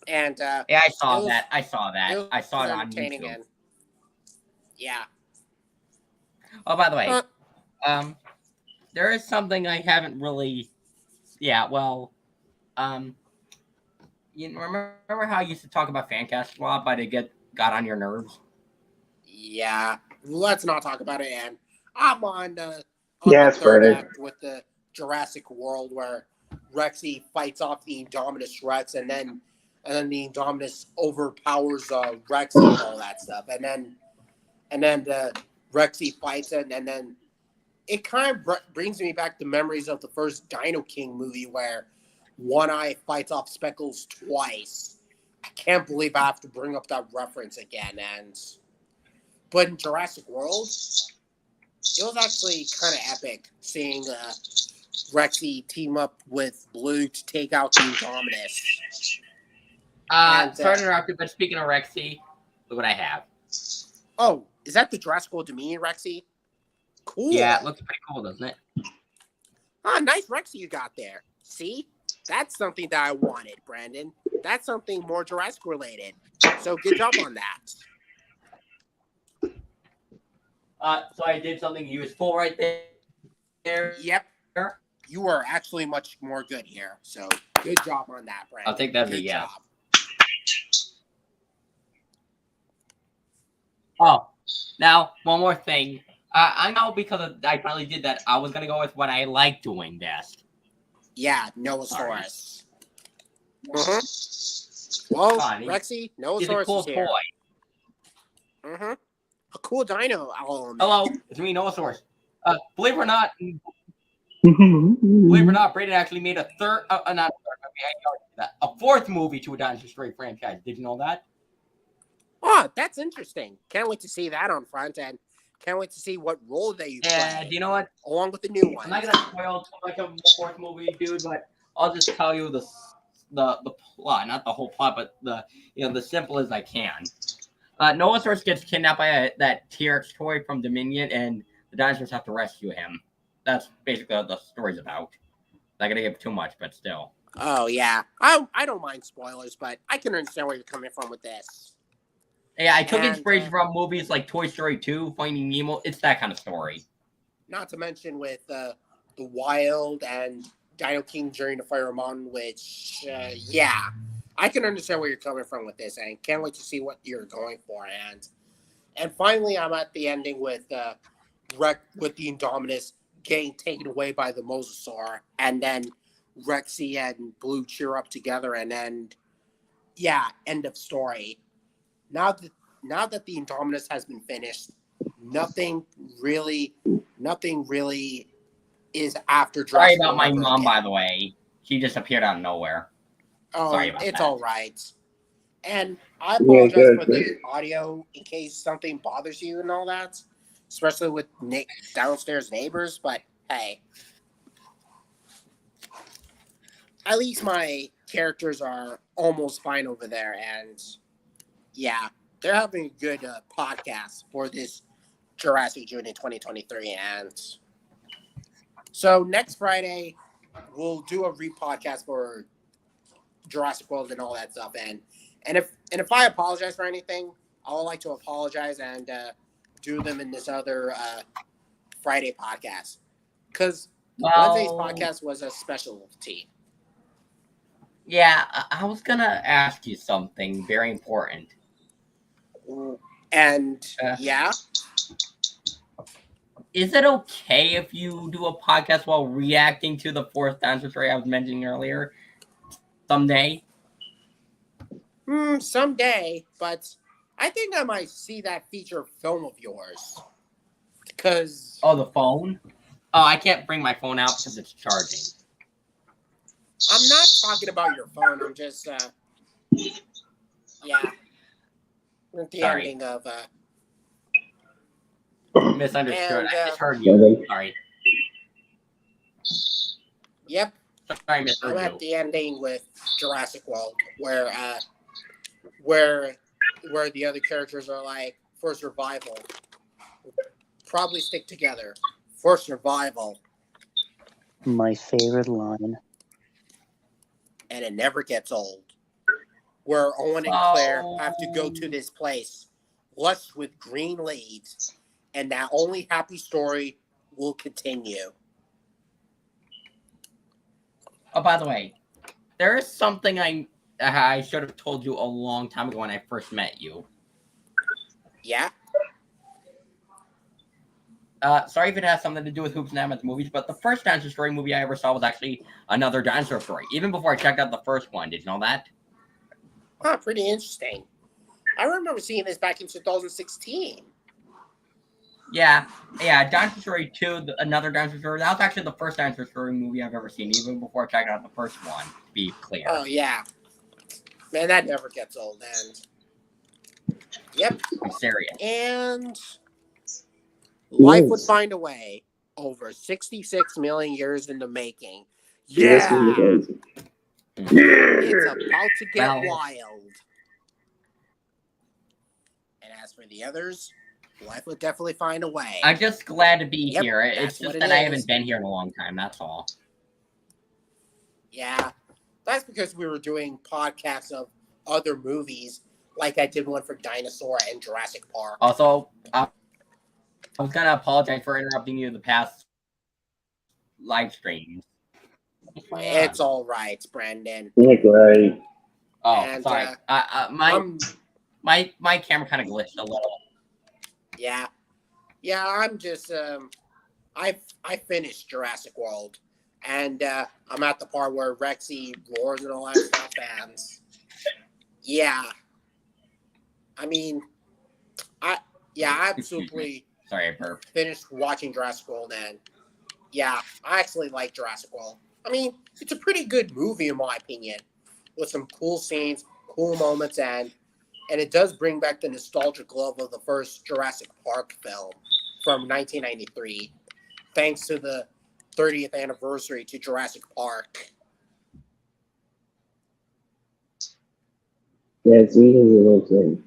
And yeah, I saw that. I saw that on YouTube. YouTube. Yeah. Oh, by the way, there is something I haven't really. Yeah, well, you remember how I used to talk about Fancast a lot, but it got on your nerves? Yeah, let's not talk about it. And I'm on the third act with the Jurassic World where Rexy fights off the Indominus Rex, and then the Indominus overpowers Rexy and all that stuff, and then the Rexy fights it, and then it kind of brings me back to memories of the first Dino King movie where One Eye fights off Speckles twice. I can't believe I have to bring up that reference again. But in Jurassic World, it was actually kind of epic seeing Rexy team up with Blue to take out the Indominus. Sorry to interrupt you, but speaking of Rexy, look what I have. Oh, is that the Jurassic World Dominion Rexy? Cool. Yeah, it looks pretty cool, doesn't it? Ah, nice Rexy you got there. See? That's something that I wanted, Brandon. That's something more Jurassic related. So good job on that. So I did something useful right there. Yep. You are actually much more good here. So good job on that, Brandon. I'll take that as a yes. Oh, now one more thing. I know because I finally did that. I was gonna go with what I like doing best. Yeah, Nosaurus. Well, Rexy, Nosaurus is a cool is here. Toy. A cool dino element. Hello, it's me, Nosaurus. Believe it or not, Braden actually made a fourth movie to a Dinosaur Stray franchise. Did you know that? Oh, that's interesting. Can't wait to see that on front end. Can't wait to see what role they And play, you know what? along with the new I'm not ones. gonna spoil too much of the fourth movie, dude, but I'll just tell you the plot, not the whole plot, but the simple as I can. Noahsaurus gets kidnapped by that T-Rex toy from Dominion, and the dinosaurs have to rescue him. That's basically what the story's about. Not gonna give too much, but still. Oh yeah, I don't mind spoilers, but I can understand where you're coming from with this. Yeah, I took And, inspiration from movies like Toy Story 2, Finding Nemo. It's that kind of story. Not to mention with the Wild and Dino King during the Fire Mountain, which yeah, I can understand where you're coming from with this, and can't wait to see what you're going for. And finally, I'm at the ending with the Indominus getting taken away by the Mosasaur, and then Rexy and Blue cheer up together, and then yeah, end of story. Now that the Indominus has been finished, nothing really is after Sorry Jurassic about World my ever mom, again. by the way. She just appeared out of nowhere. Oh, Sorry about it's that. all right. And I Yeah, apologize good, for the audio in case something bothers you and all that, especially with downstairs neighbors. But hey, at least my characters are almost fine over there, and yeah, they're having a good podcast for this Jurassic June in 2023. And so next Friday, we'll do a re-podcast for Jurassic World and all that stuff. And if I apologize for anything, I would like to apologize and do them in this other Friday podcast, because Wednesday's podcast was a specialty. Yeah, I was gonna ask you something very important. And yeah, is it okay if you do a podcast while reacting to the fourth dinosaur story I was mentioning earlier? Someday? Someday, but I think I might see that feature film of yours. Because Oh, the phone? Oh, I can't bring my phone out because it's charging. I'm not talking about your phone. I'm just, yeah. At the Sorry. ending of, Misunderstood. And, I misheard you. Sorry. Yep. Sorry, I misheard I'm you. at the ending with Jurassic World, where the other characters are like, for survival, probably stick together for survival, My favorite line. and it never gets old. Where Owen and Claire have to go to this place, lush with green leaves, and that only happy story will continue. Oh, by the way, there is something I should have told you a long time ago when I first met you. Yeah? Sorry if it has something to do with Hoops and Emmett movies, but the first dinosaur story movie I ever saw was actually another dinosaur story, even before I checked out the first one. Did you know that? Huh, pretty interesting. I remember seeing this back in 2016. Yeah, Dinosaur Story 2, another dinosaur story. That was actually the first dinosaur story movie I've ever seen, even before I checked out the first one, to be clear. Oh, yeah. Man, that never gets old. And yep. I'm serious. And life would find a way. Over 66 million years in the making. Yeah! It's about to get wild. And as for the others, life would definitely find a way. I'm just glad to be here. It's just that I is. haven't been here in a long time, that's all. Yeah. That's because we were doing podcasts of other movies, like I did one for Dinosaur and Jurassic Park. Also, I was going to apologize for interrupting you in the past live streams. It's all right, Brandon. Yeah, great. Oh, And, sorry. My camera kind of glitched a little. Yeah. Yeah, I'm just I finished Jurassic World, and I'm at the part where Rexy roars and all that stuff, and yeah. I mean, I absolutely Sorry, I burped. finished watching Jurassic World, and yeah, I actually like Jurassic World. I mean, it's a pretty good movie in my opinion, with some cool scenes, cool moments, and it does bring back the nostalgic love of the first Jurassic Park film from 1993, thanks to the 30th anniversary to Jurassic Park. Yeah, it's even a little thing.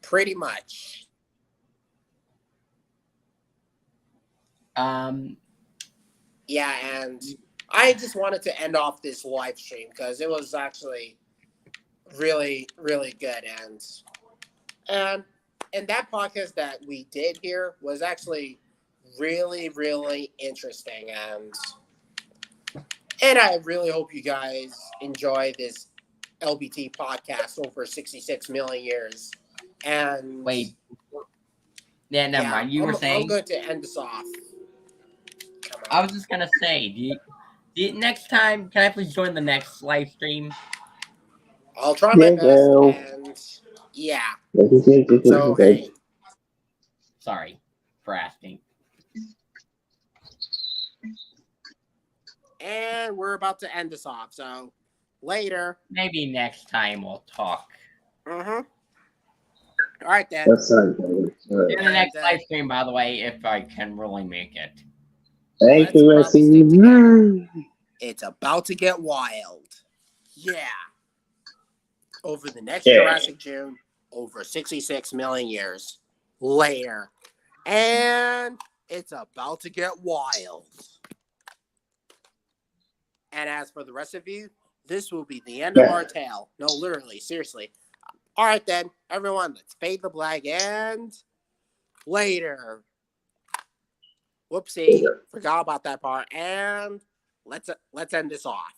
Pretty much. Yeah, and I just wanted to end off this live stream because it was actually really, really good. And that podcast that we did here was actually really, really interesting. And I really hope you guys enjoy this LBT podcast over 66 million years. And Wait. Yeah, never mind. You were saying? I'm going to end this off. I was just gonna say, do you, next time, can I please join the next live stream? I'll try my best, and yeah. So, hey. Sorry for asking. And we're about to end this off, so later. Maybe next time we'll talk. All right, then. That's right. In the next live stream, by the way, if I can really make it. Thank you, It's about to get wild. Yeah. Over the next Jurassic June, over 66 million years later. And it's about to get wild. And as for the rest of you, this will be the end of our tale. No, literally, seriously. All right, then, everyone, let's fade the flag and later. Whoopsie, forgot about that part. And let's end this off.